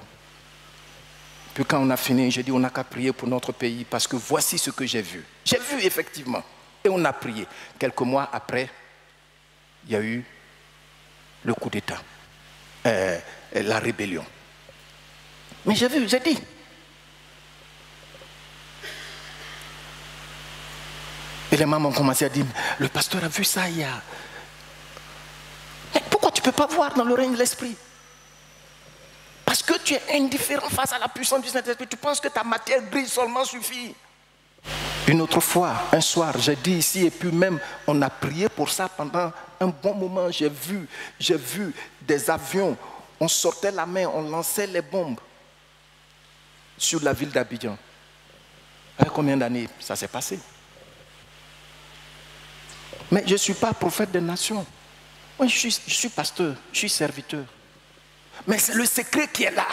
Puis quand on a fini, j'ai dit on n'a qu'à prier pour notre pays parce que voici ce que j'ai vu. J'ai vu effectivement. Et on a prié. Quelques mois après, il y a eu le coup d'État, la rébellion. Mais j'ai vu, j'ai dit. Et les mamans ont commencé à dire, le pasteur a vu ça il y a... Mais pourquoi tu ne peux pas voir dans le règne de l'esprit? Parce que tu es indifférent face à la puissance du Saint-Esprit. Tu penses que ta matière brille seulement suffit. Une autre fois, un soir, j'ai dit ici, et puis même, on a prié pour ça pendant un bon moment. J'ai vu des avions, on sortait la main, on lançait les bombes sur la ville d'Abidjan. Avec combien d'années ça s'est passé? Mais je ne suis pas prophète des nations. Moi, je suis pasteur, je suis serviteur. Mais c'est le secret qui est là.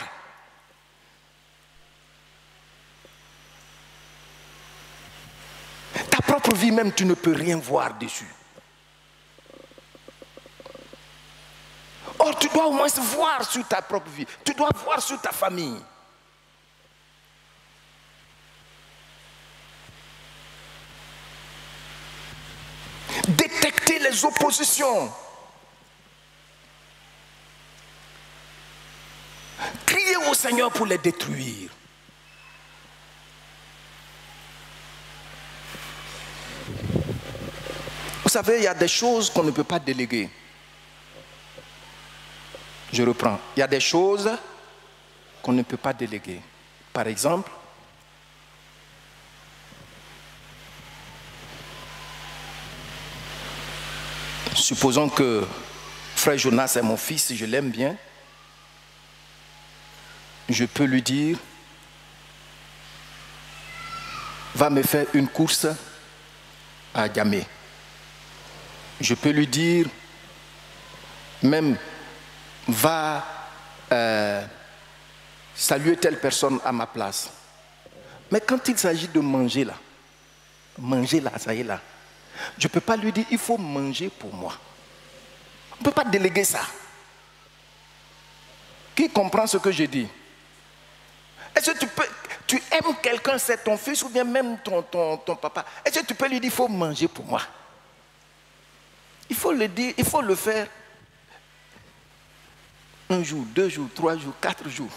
Ta propre vie même, tu ne peux rien voir dessus. Or, tu dois au moins voir sur ta propre vie. Tu dois voir sur ta famille. Détecter les oppositions. Crier au Seigneur pour les détruire. Vous savez, il y a des choses qu'on ne peut pas déléguer. Je reprends. Il y a des choses qu'on ne peut pas déléguer. Par exemple, supposons que frère Jonas est mon fils, je l'aime bien. Je peux lui dire, va me faire une course à Djamé. Je peux lui dire, même, va saluer telle personne à ma place. Mais quand il s'agit de manger là, ça y est là, je ne peux pas lui dire, il faut manger pour moi. On ne peut pas déléguer ça. Qui comprend ce que je dis? Est-ce que tu aimes quelqu'un, c'est ton fils ou bien même ton papa? Est-ce que tu peux lui dire, il faut manger pour moi? Il faut le dire, il faut le faire. 1 jour, 2 jours, 3 jours, 4 jours.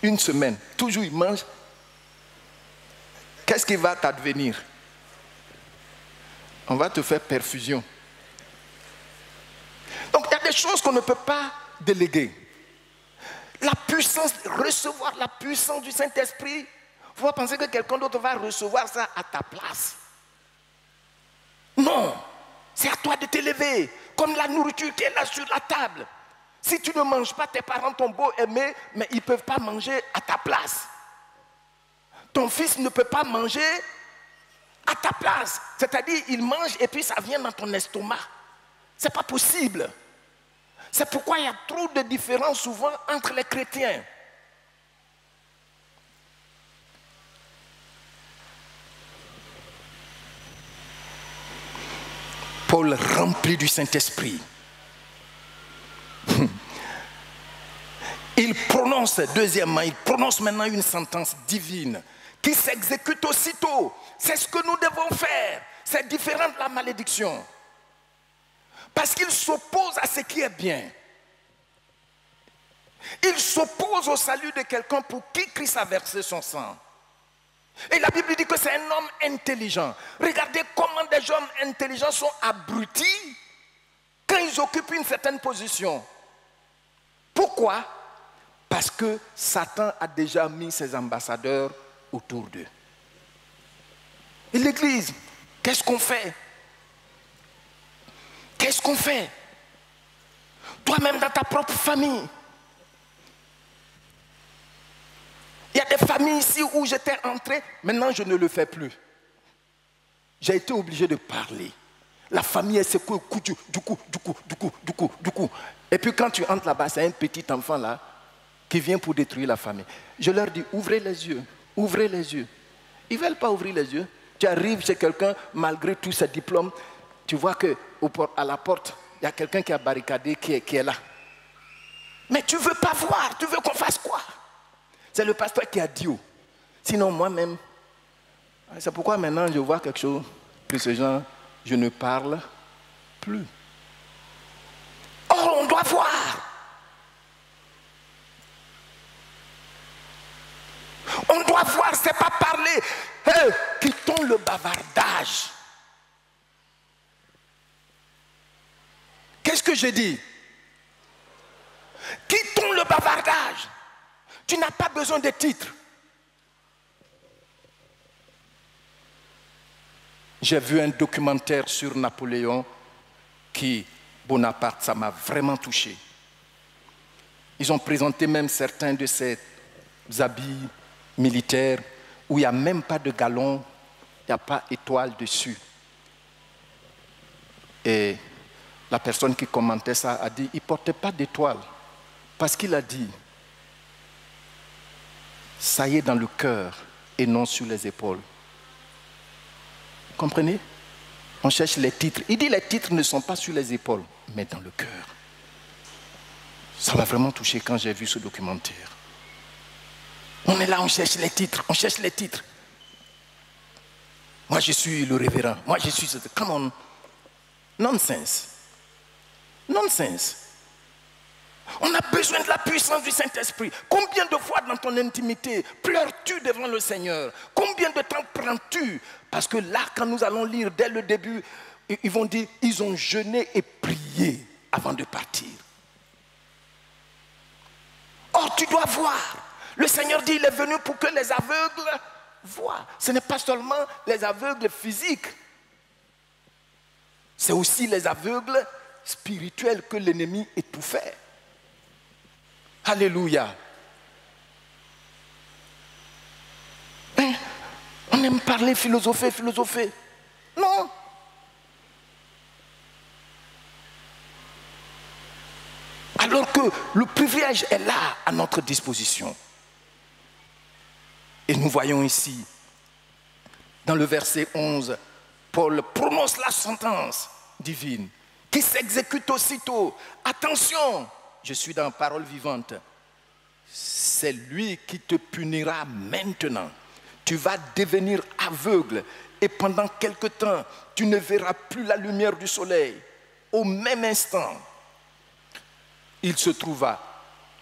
1 semaine. Toujours il mange. Qu'est-ce qui va t'advenir? On va te faire perfusion. Donc il y a des choses qu'on ne peut pas déléguer. La puissance, recevoir la puissance du Saint-Esprit, il faut penser que quelqu'un d'autre va recevoir ça à ta place. Non, c'est à toi de t'élever, comme la nourriture qui est là sur la table. Si tu ne manges pas, tes parents t'ont beau aimer, mais ils ne peuvent pas manger à ta place. Ton fils ne peut pas manger à ta place. C'est-à-dire, il mange et puis ça vient dans ton estomac. Ce n'est pas possible. C'est pourquoi il y a trop de différences souvent entre les chrétiens. Paul, rempli du Saint-Esprit, il prononce, deuxièmement, il prononce maintenant une sentence divine qui s'exécute aussitôt. C'est ce que nous devons faire. C'est différent de la malédiction. Parce qu'il s'oppose à ce qui est bien. Il s'oppose au salut de quelqu'un pour qui Christ a versé son sang. Et la Bible dit que c'est un homme intelligent. Regardez comment des hommes intelligents sont abrutis quand ils occupent une certaine position. Pourquoi? Parce que Satan a déjà mis ses ambassadeurs autour d'eux. Et l'église, qu'est-ce qu'on fait? Qu'est-ce qu'on fait? Toi-même dans ta propre famille. Il y a des familles ici où j'étais entré, maintenant je ne le fais plus. J'ai été obligé de parler. La famille, elle secoue du coup. Et puis quand tu entres là-bas, c'est un petit enfant là qui vient pour détruire la famille. Je leur dis, ouvrez les yeux, ouvrez les yeux. Ils ne veulent pas ouvrir les yeux. Tu arrives chez quelqu'un, malgré tous ses diplômes, tu vois qu'à la porte, il y a quelqu'un qui a barricadé, qui est là. Mais tu ne veux pas voir, tu veux qu'on fasse quoi? C'est le pasteur qui a dit. Sinon moi-même, c'est pourquoi maintenant je vois quelque chose de ce genre, je ne parle plus. Or, on doit voir. On doit voir, c'est pas parler. Hey, quittons le bavardage. Qu'est-ce que j'ai dit? Quittons le bavardage. Tu n'as pas besoin de titres. J'ai vu un documentaire sur Napoléon Bonaparte, ça m'a vraiment touché. Ils ont présenté même certains de ses habits militaires où il n'y a même pas de galon, il n'y a pas étoile dessus. Et la personne qui commentait ça a dit, il ne portait pas d'étoile parce qu'il a dit, ça y est dans le cœur et non sur les épaules. Comprenez? On cherche les titres. Il dit les titres ne sont pas sur les épaules, mais dans le cœur. Ça m'a vraiment touché quand j'ai vu ce documentaire. On est là, on cherche les titres, on cherche les titres. Moi je suis le révérend, moi je suis... Come on. Nonsense. Nonsense. On a besoin de la puissance du Saint-Esprit. Combien de fois dans ton intimité pleures-tu devant le Seigneur? Combien de temps prends-tu? Parce que là, quand nous allons lire dès le début, ils vont dire, ils ont jeûné et prié avant de partir. Or, tu dois voir. Le Seigneur dit, il est venu pour que les aveugles voient. Ce n'est pas seulement les aveugles physiques. C'est aussi les aveugles spirituels que l'ennemi étouffait. Alléluia. Mais on aime parler, philosopher. Non. Alors que le privilège est là à notre disposition. Et nous voyons ici, dans le verset 11, Paul prononce la sentence divine qui s'exécute aussitôt. Attention! Je suis dans la parole vivante. C'est lui qui te punira maintenant. Tu vas devenir aveugle et pendant quelque temps, tu ne verras plus la lumière du soleil. Au même instant, il se trouva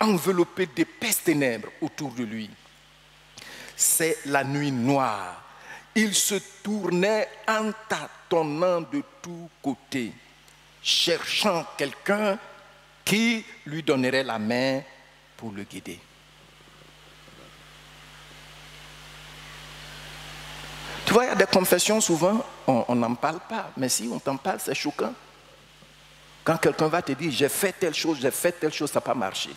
enveloppé d'épaisses ténèbres autour de lui. C'est la nuit noire. Il se tournait en tâtonnant de tous côtés, cherchant quelqu'un qui lui donnerait la main pour le guider. Tu vois, il y a des confessions, souvent, on n'en parle pas. Mais si on t'en parle, c'est choquant. Quand quelqu'un va te dire, j'ai fait telle chose, ça n'a pas marché.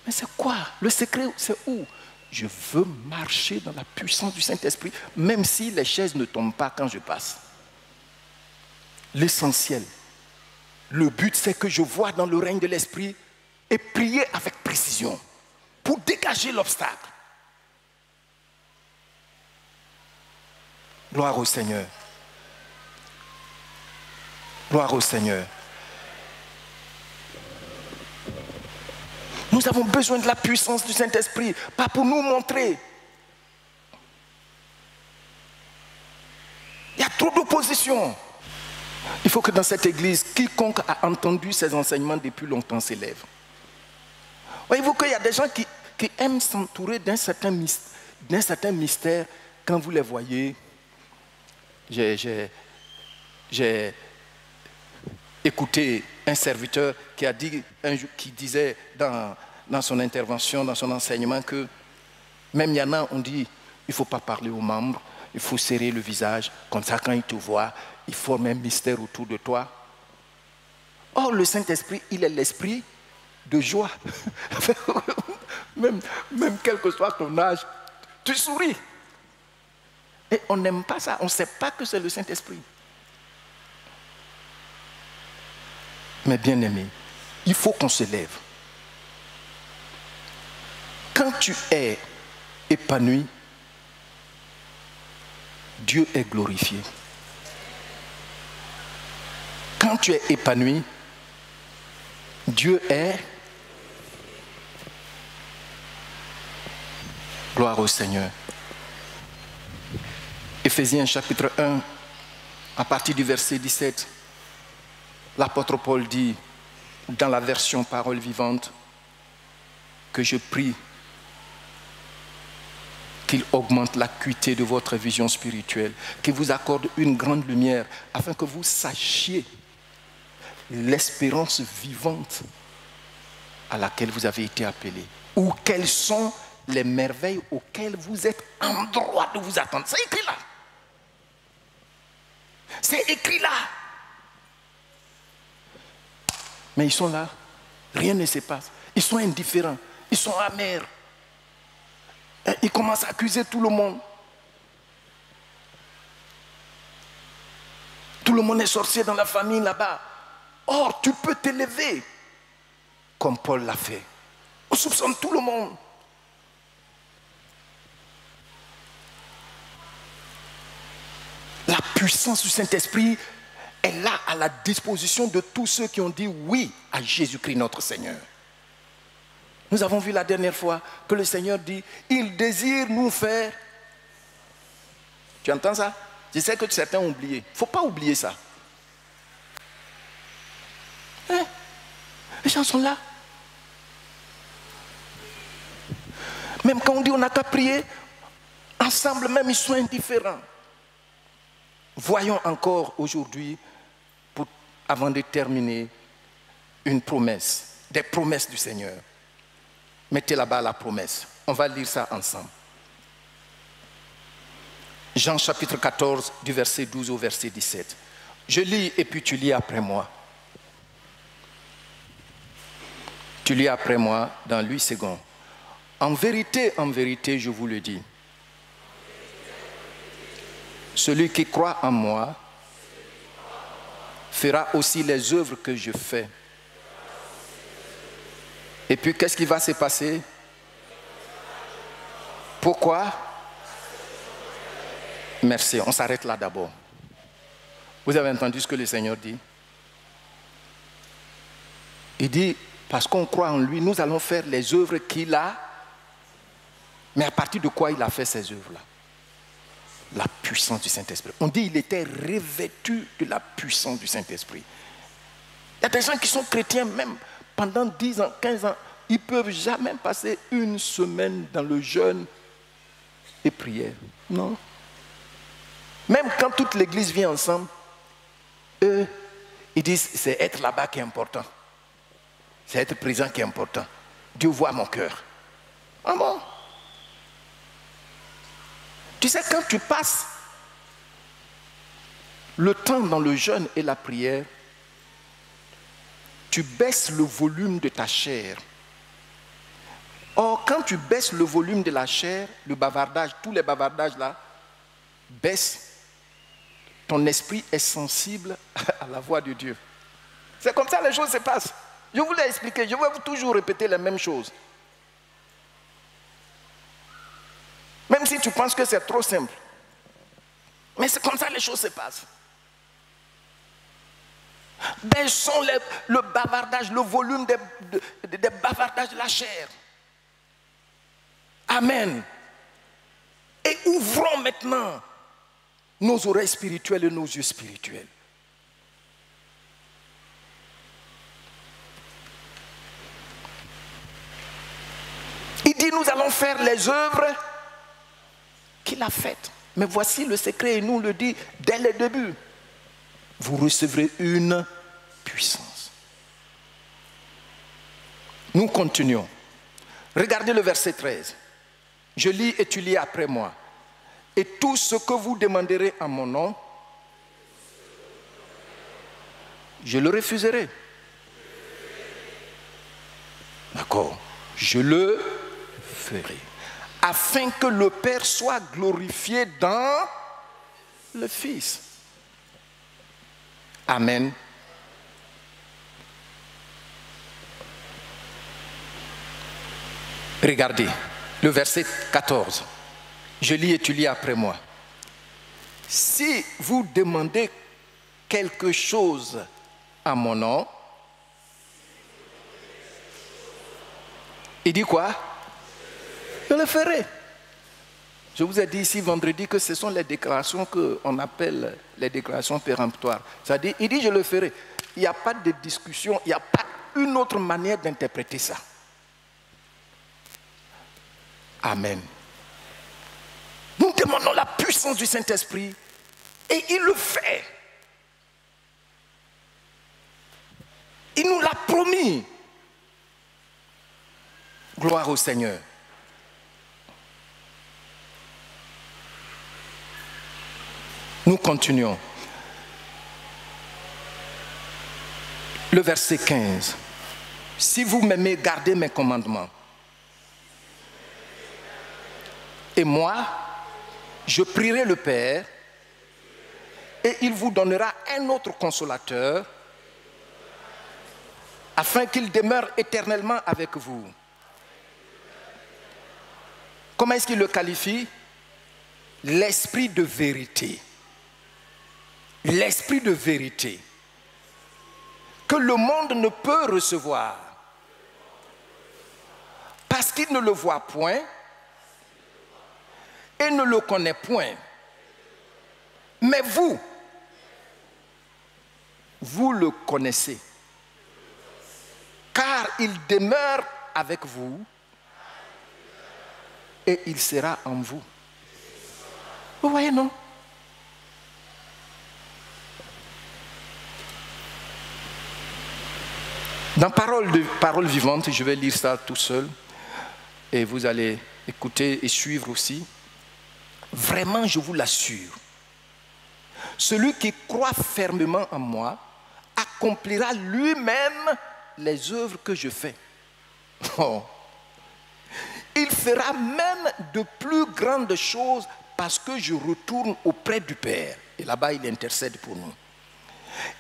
Mais c'est quoi? Le secret, c'est où? Je veux marcher dans la puissance du Saint-Esprit, même si les chaises ne tombent pas quand je passe. L'essentiel. Le but, c'est que je vois dans le règne de l'Esprit et prier avec précision pour dégager l'obstacle. Gloire au Seigneur. Gloire au Seigneur. Nous avons besoin de la puissance du Saint-Esprit, pas pour nous montrer. Il y a trop d'opposition. Il faut que dans cette église, quiconque a entendu ces enseignements depuis longtemps s'élève. Voyez-vous qu'il y a des gens qui aiment s'entourer d'un certain mystère. Quand vous les voyez, j'ai écouté un serviteur qui disait dans son intervention, dans son enseignement, que même il y en a, on dit, il ne faut pas parler aux membres, Il faut serrer le visage, comme ça quand il te voit, il forme un mystère autour de toi. Or, le Saint-Esprit, il est l'esprit de joie. même quel que soit ton âge, tu souris. Et on n'aime pas ça, on ne sait pas que c'est le Saint-Esprit. Mais bien aimé, il faut qu'on se lève. Quand tu es épanoui, Dieu est glorifié. Quand tu es épanoui, Dieu est... Gloire au Seigneur. Éphésiens chapitre 1, à partir du verset 17, l'apôtre Paul dit, dans la version parole vivante, que je prie qu'il augmente l'acuité de votre vision spirituelle, qu'il vous accorde une grande lumière, afin que vous sachiez l'espérance vivante à laquelle vous avez été appelés, ou quelles sont les merveilles auxquelles vous êtes en droit de vous attendre. C'est écrit là. C'est écrit là. Mais ils sont là, rien ne se passe. Ils sont indifférents, ils sont amers. Ils commencent à accuser tout le monde. Tout le monde est sorcier dans la famille là-bas. Or, tu peux t'élever comme Paul l'a fait. On soupçonne tout le monde. La puissance du Saint-Esprit est là à la disposition de tous ceux qui ont dit oui à Jésus-Christ notre Seigneur. Nous avons vu la dernière fois que le Seigneur dit, il désire nous faire. Tu entends ça? Je sais que certains ont oublié. Il ne faut pas oublier ça. Hein? Les gens sont là. Même quand on dit on n'a qu'à prier, ensemble même ils sont indifférents. Voyons encore aujourd'hui, avant de terminer, une promesse, des promesses du Seigneur. Mettez là-bas la promesse. On va lire ça ensemble. Jean chapitre 14, du verset 12 au verset 17. Je lis et puis tu lis après moi. Tu lis après moi dans 8 secondes. En vérité, je vous le dis. Celui qui croit en moi fera aussi les œuvres que je fais. Et puis, qu'est-ce qui va se passer? Pourquoi? Merci, on s'arrête là d'abord. Vous avez entendu ce que le Seigneur dit? Il dit, parce qu'on croit en lui, nous allons faire les œuvres qu'il a. Mais à partir de quoi il a fait ces œuvres-là? La puissance du Saint-Esprit. On dit qu'il était revêtu de la puissance du Saint-Esprit. Il y a des gens qui sont chrétiens même pendant 10 ans, 15 ans. Ils ne peuvent jamais passer une semaine dans le jeûne et prière. Non. Même quand toute l'église vient ensemble, eux, ils disent c'est être là-bas qui est important. C'est être présent qui est important. Dieu voit mon cœur. Ah bon? Tu sais, quand tu passes le temps dans le jeûne et la prière, tu baisses le volume de ta chair. Or, quand tu baisses le volume de la chair, le bavardage, tous les bavardages là, baissent, ton esprit est sensible à la voix de Dieu. C'est comme ça que les choses se passent. Je vous l'ai expliqué, je vais toujours répéter les mêmes choses. Même si tu penses que c'est trop simple. Mais c'est comme ça que les choses se passent. Baissons le bavardage, le volume des bavardages de la chair. Amen. Et ouvrons maintenant nos oreilles spirituelles et nos yeux spirituels. Il dit, nous allons faire les œuvres qu'il a faites. Mais voici le secret, il nous le dit dès le début. Vous recevrez une puissance. Nous continuons. Regardez le verset 13. Je lis et tu lis après moi. Et tout ce que vous demanderez en mon nom, je le refuserai. D'accord? Je le ferai. Afin que le Père soit glorifié dans le Fils. Amen. Regardez, le verset 14. Je lis et tu lis après moi. Si vous demandez quelque chose à mon nom, il dit quoi? Je le ferai. Je vous ai dit ici vendredi que ce sont les déclarations qu'on appelle les déclarations péremptoires. C'est-à-dire, il dit je le ferai. Il n'y a pas de discussion, il n'y a pas une autre manière d'interpréter ça. Amen. Nous demandons la puissance du Saint-Esprit et il le fait. Il nous l'a promis. Gloire au Seigneur. Nous continuons. Le verset 15. Si vous m'aimez, gardez mes commandements. Et moi, je prierai le Père et il vous donnera un autre consolateur afin qu'il demeure éternellement avec vous. Comment est-ce qu'il le qualifie? L'esprit de vérité. L'esprit de vérité que le monde ne peut recevoir parce qu'il ne le voit point et ne le connaît point. Mais vous, vous le connaissez, car il demeure avec vous et il sera en vous. Vous voyez, non? Dans Parole vivante, je vais lire ça tout seul et vous allez écouter et suivre aussi. Vraiment, je vous l'assure, celui qui croit fermement en moi accomplira lui-même les œuvres que je fais. Oh. Il fera même de plus grandes choses parce que je retourne auprès du Père. Et là-bas, il intercède pour nous.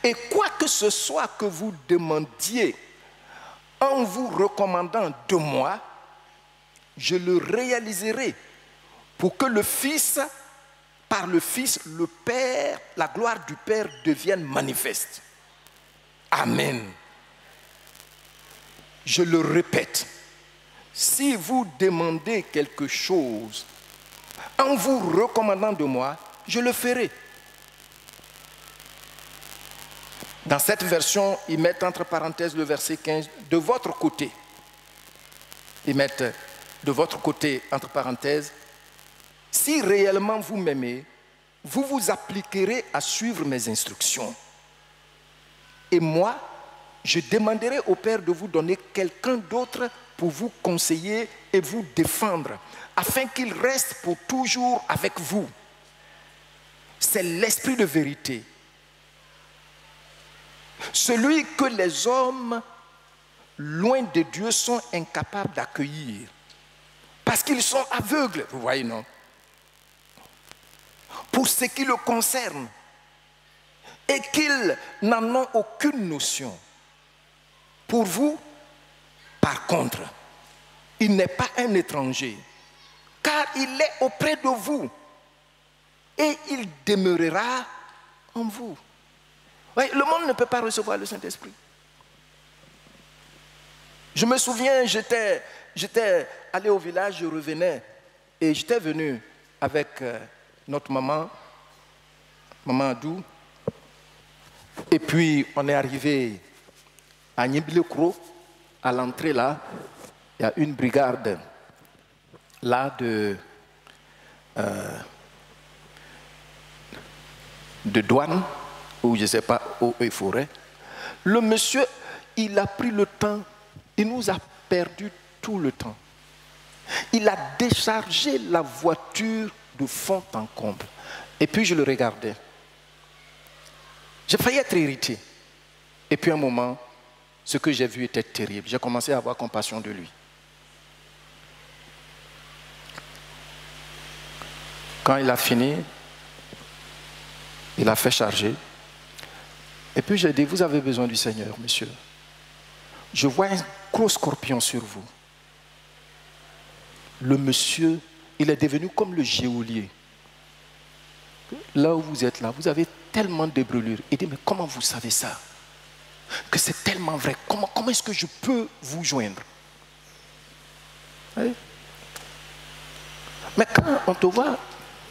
Et quoi que ce soit que vous demandiez en vous recommandant de moi, je le réaliserai pour que le Fils, par le Fils, le Père, la gloire du Père devienne manifeste. Amen. Je le répète, si vous demandez quelque chose en vous recommandant de moi, je le ferai. Dans cette version, ils mettent entre parenthèses le verset 15, de votre côté. Ils mettent de votre côté, entre parenthèses, si réellement vous m'aimez, vous vous appliquerez à suivre mes instructions. Et moi, je demanderai au Père de vous donner quelqu'un d'autre pour vous conseiller et vous défendre, afin qu'il reste pour toujours avec vous. C'est l'esprit de vérité. Celui que les hommes, loin de Dieu, sont incapables d'accueillir. Parce qu'ils sont aveugles, vous voyez, non? Pour ce qui le concerne. Et qu'ils n'en ont aucune notion. Pour vous, par contre, il n'est pas un étranger, car il est auprès de vous et il demeurera en vous. Oui, le monde ne peut pas recevoir le Saint-Esprit. Je me souviens, j'étais allé au village, je revenais, et j'étais venu avec notre maman Adou, et puis on est arrivé à Nibilekro, à l'entrée là, il y a une brigade là de douane, ou je ne sais pas, eaux et forêt. Le monsieur, il a pris le temps, il nous a perdu tout le temps. Il a déchargé la voiture de fond en comble. Et puis je le regardais. J'ai failli être irrité. Et puis à un moment, ce que j'ai vu était terrible. J'ai commencé à avoir compassion de lui. Quand il a fini, il a fait charger. Et puis j'ai dit, vous avez besoin du Seigneur, monsieur. Je vois un gros scorpion sur vous. Le monsieur, il est devenu comme le geôlier. Là où vous êtes là, vous avez tellement de brûlures. Il dit, mais comment vous savez ça? Que c'est tellement vrai. Comment est-ce que je peux vous joindre? Oui. Mais quand on te voit,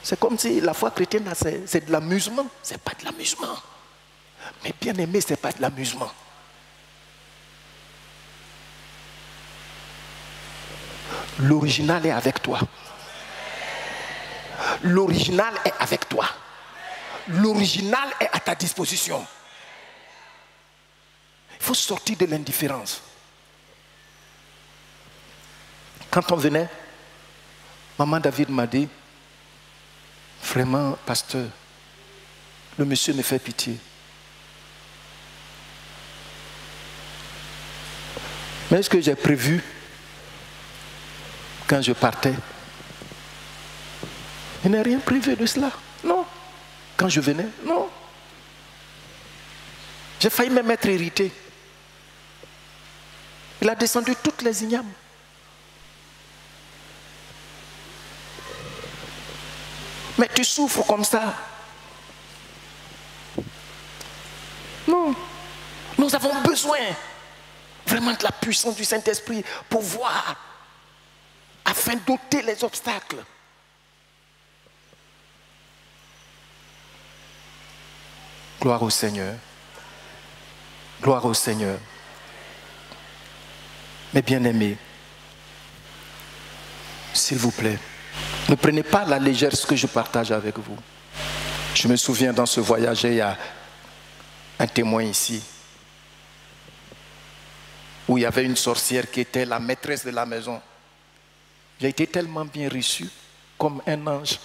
c'est comme si la foi chrétienne, c'est de l'amusement. Ce n'est pas de l'amusement. Mais bien aimé, ce n'est pas de l'amusement. L'original est avec toi. L'original est avec toi. L'original est à ta disposition. Il faut sortir de l'indifférence. Quand on venait, maman David m'a dit, vraiment, pasteur, le monsieur me fait pitié. Mais est-ce que j'ai prévu quand je partais? Je n'ai rien prévu de cela. Non. Quand je venais, non. J'ai failli même être irrité. Il a descendu toutes les ignames. Mais tu souffres comme ça. Non. Nous avons besoin vraiment de la puissance du Saint-Esprit pour voir, afin d'ôter les obstacles. Gloire au Seigneur. Gloire au Seigneur. Mes bien-aimés, s'il vous plaît, ne prenez pas à la légère ce que je partage avec vous. Je me souviens dans ce voyage, il y a un témoin ici, où il y avait une sorcière qui était la maîtresse de la maison. J'ai été tellement bien reçu, comme un ange.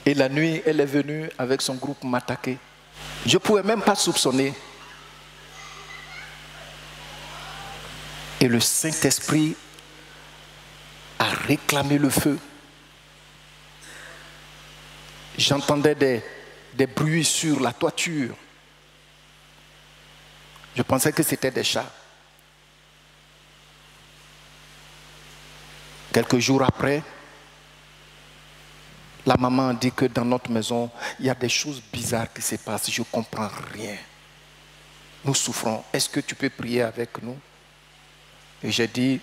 Et la nuit, elle est venue avec son groupe m'attaquer. Je ne pouvais même pas soupçonner. Et le Saint-Esprit a réclamé le feu. J'entendais des bruits sur la toiture. Je pensais que c'était des chats. Quelques jours après, la maman dit que dans notre maison, il y a des choses bizarres qui se passent. Je ne comprends rien. Nous souffrons. Est-ce que tu peux prier avec nous? Et j'ai dit,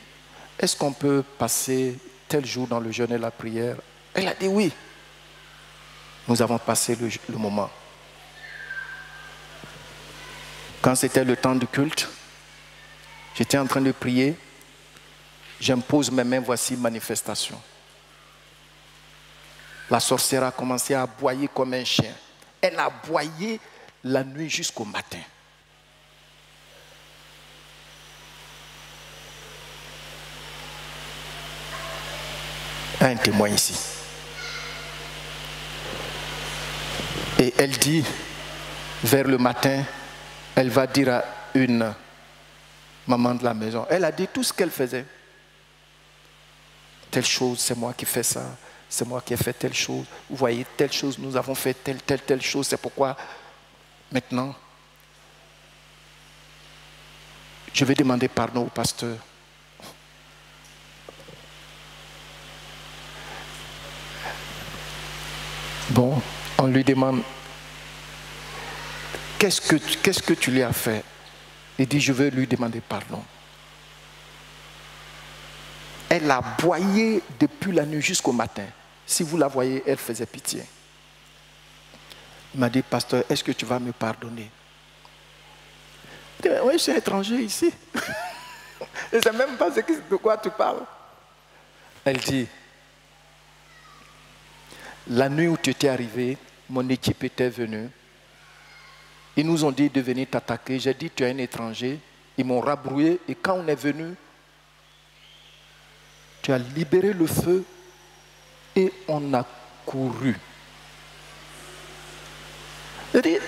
est-ce qu'on peut passer tel jour dans le jeûne et la prière? Elle a dit oui. Nous avons passé le moment. Quand c'était le temps du culte, j'étais en train de prier. J'impose mes mains, voici manifestation. La sorcière a commencé à aboyer comme un chien. Elle a aboyé la nuit jusqu'au matin. Un témoin ici. Et elle dit, vers le matin, elle va dire à une maman de la maison, elle a dit tout ce qu'elle faisait. Telle chose, c'est moi qui fais ça. C'est moi qui ai fait telle chose. Vous voyez, telle chose, nous avons fait telle chose. C'est pourquoi, maintenant, je vais demander pardon au pasteur. Bon, on lui demande, qu'est-ce que tu lui as fait? Il dit, je vais lui demander pardon. Elle a aboyé depuis la nuit jusqu'au matin. Si vous la voyez, elle faisait pitié. Il m'a dit, pasteur, est-ce que tu vas me pardonner? Il dit, oui, je suis étranger ici. Je ne sais même pas de quoi tu parles. Elle dit, la nuit où tu étais arrivé, mon équipe était venue. Ils nous ont dit de venir t'attaquer. J'ai dit, tu es un étranger. Ils m'ont rabroué. Et quand on est venu, tu as libéré le feu Et on a couru. Elle dit,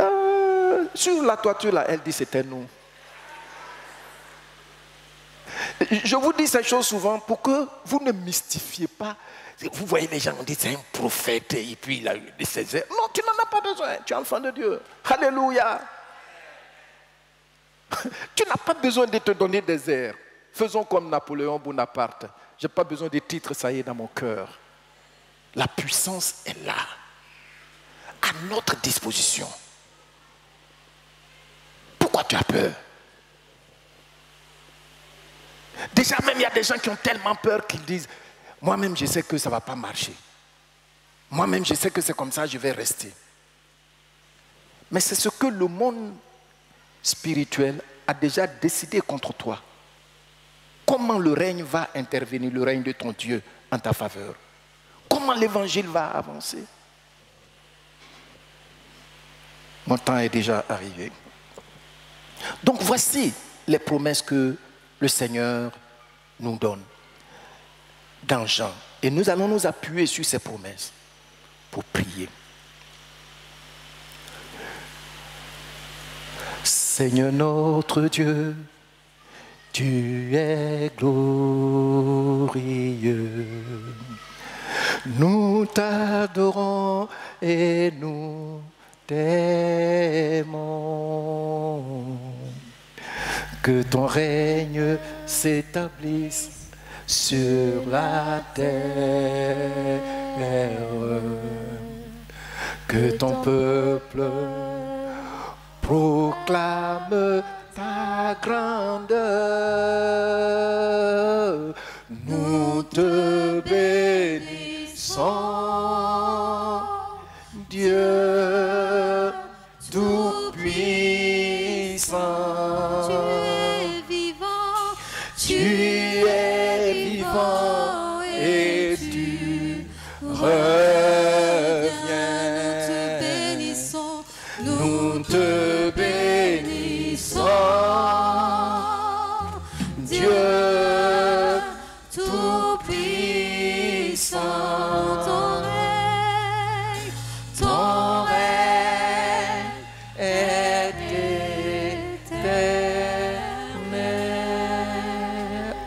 sur la toiture là, elle dit c'était nous. Je vous dis ces choses souvent pour que vous ne mystifiez pas. Vous voyez les gens, on dit c'est un prophète et puis il a eu des airs. Non, tu n'en as pas besoin, tu es enfant de Dieu. Alléluia. Tu n'as pas besoin de te donner des airs. Faisons comme Napoléon Bonaparte. Je n'ai pas besoin de titres, ça y est, dans mon cœur. La puissance est là, à notre disposition. Pourquoi tu as peur? Déjà même, il y a des gens qui ont tellement peur qu'ils disent, moi-même je sais que ça ne va pas marcher. Moi-même je sais que c'est comme ça, je vais rester. Mais c'est ce que le monde spirituel a déjà décidé contre toi. Comment le règne va intervenir, le règne de ton Dieu en ta faveur? Comment l'évangile va avancer? Mon temps est déjà arrivé. Donc voici les promesses que le Seigneur nous donne dans Jean. Et nous allons nous appuyer sur ces promesses pour prier. Seigneur notre Dieu, tu es glorieux. Nous t'adorons et nous t'aimons. Que ton règne s'établisse sur la terre. Que ton peuple proclame ta grandeur. Nous te bénissons, Dieu tout-puissant. Tu es vivant et tu reviens. Nous te bénissons, Dieu tout-puissant. Ton règne est éternel.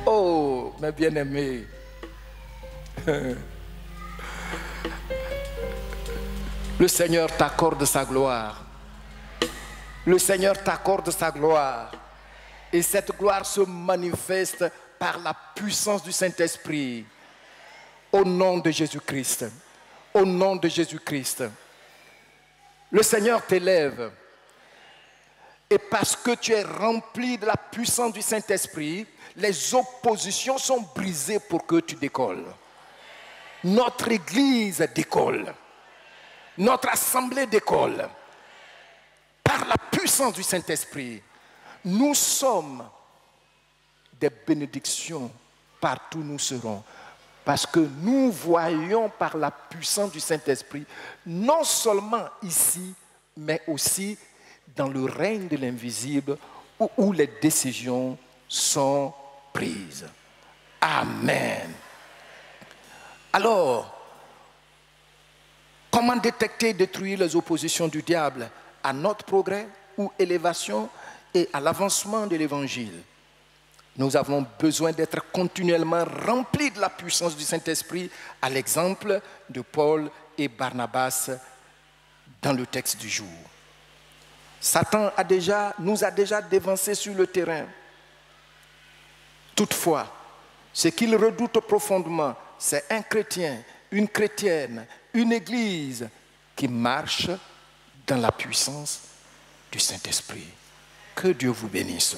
Oh, mes bien-aimés, le Seigneur t'accorde sa gloire. Le Seigneur t'accorde sa gloire. Et cette gloire se manifeste par la puissance du Saint-Esprit. Au nom de Jésus-Christ. Au nom de Jésus-Christ. Le Seigneur t'élève. Et parce que tu es rempli de la puissance du Saint-Esprit, les oppositions sont brisées pour que tu décolles. Notre Église décolle. Notre assemblée décolle. Par la puissance du Saint-Esprit, nous sommes des bénédictions partout où nous serons. Parce que nous voyons par la puissance du Saint-Esprit, non seulement ici, mais aussi dans le règne de l'invisible où les décisions sont prises. Amen. Alors, comment détecter et détruire les oppositions du diable à notre progrès ou élévation et à l'avancement de l'Évangile? Nous avons besoin d'être continuellement remplis de la puissance du Saint-Esprit, à l'exemple de Paul et Barnabas dans le texte du jour. Satan nous a déjà dévancés sur le terrain. Toutefois, ce qu'il redoute profondément, c'est un chrétien, une chrétienne, une église qui marche dans la puissance du Saint-Esprit. Que Dieu vous bénisse.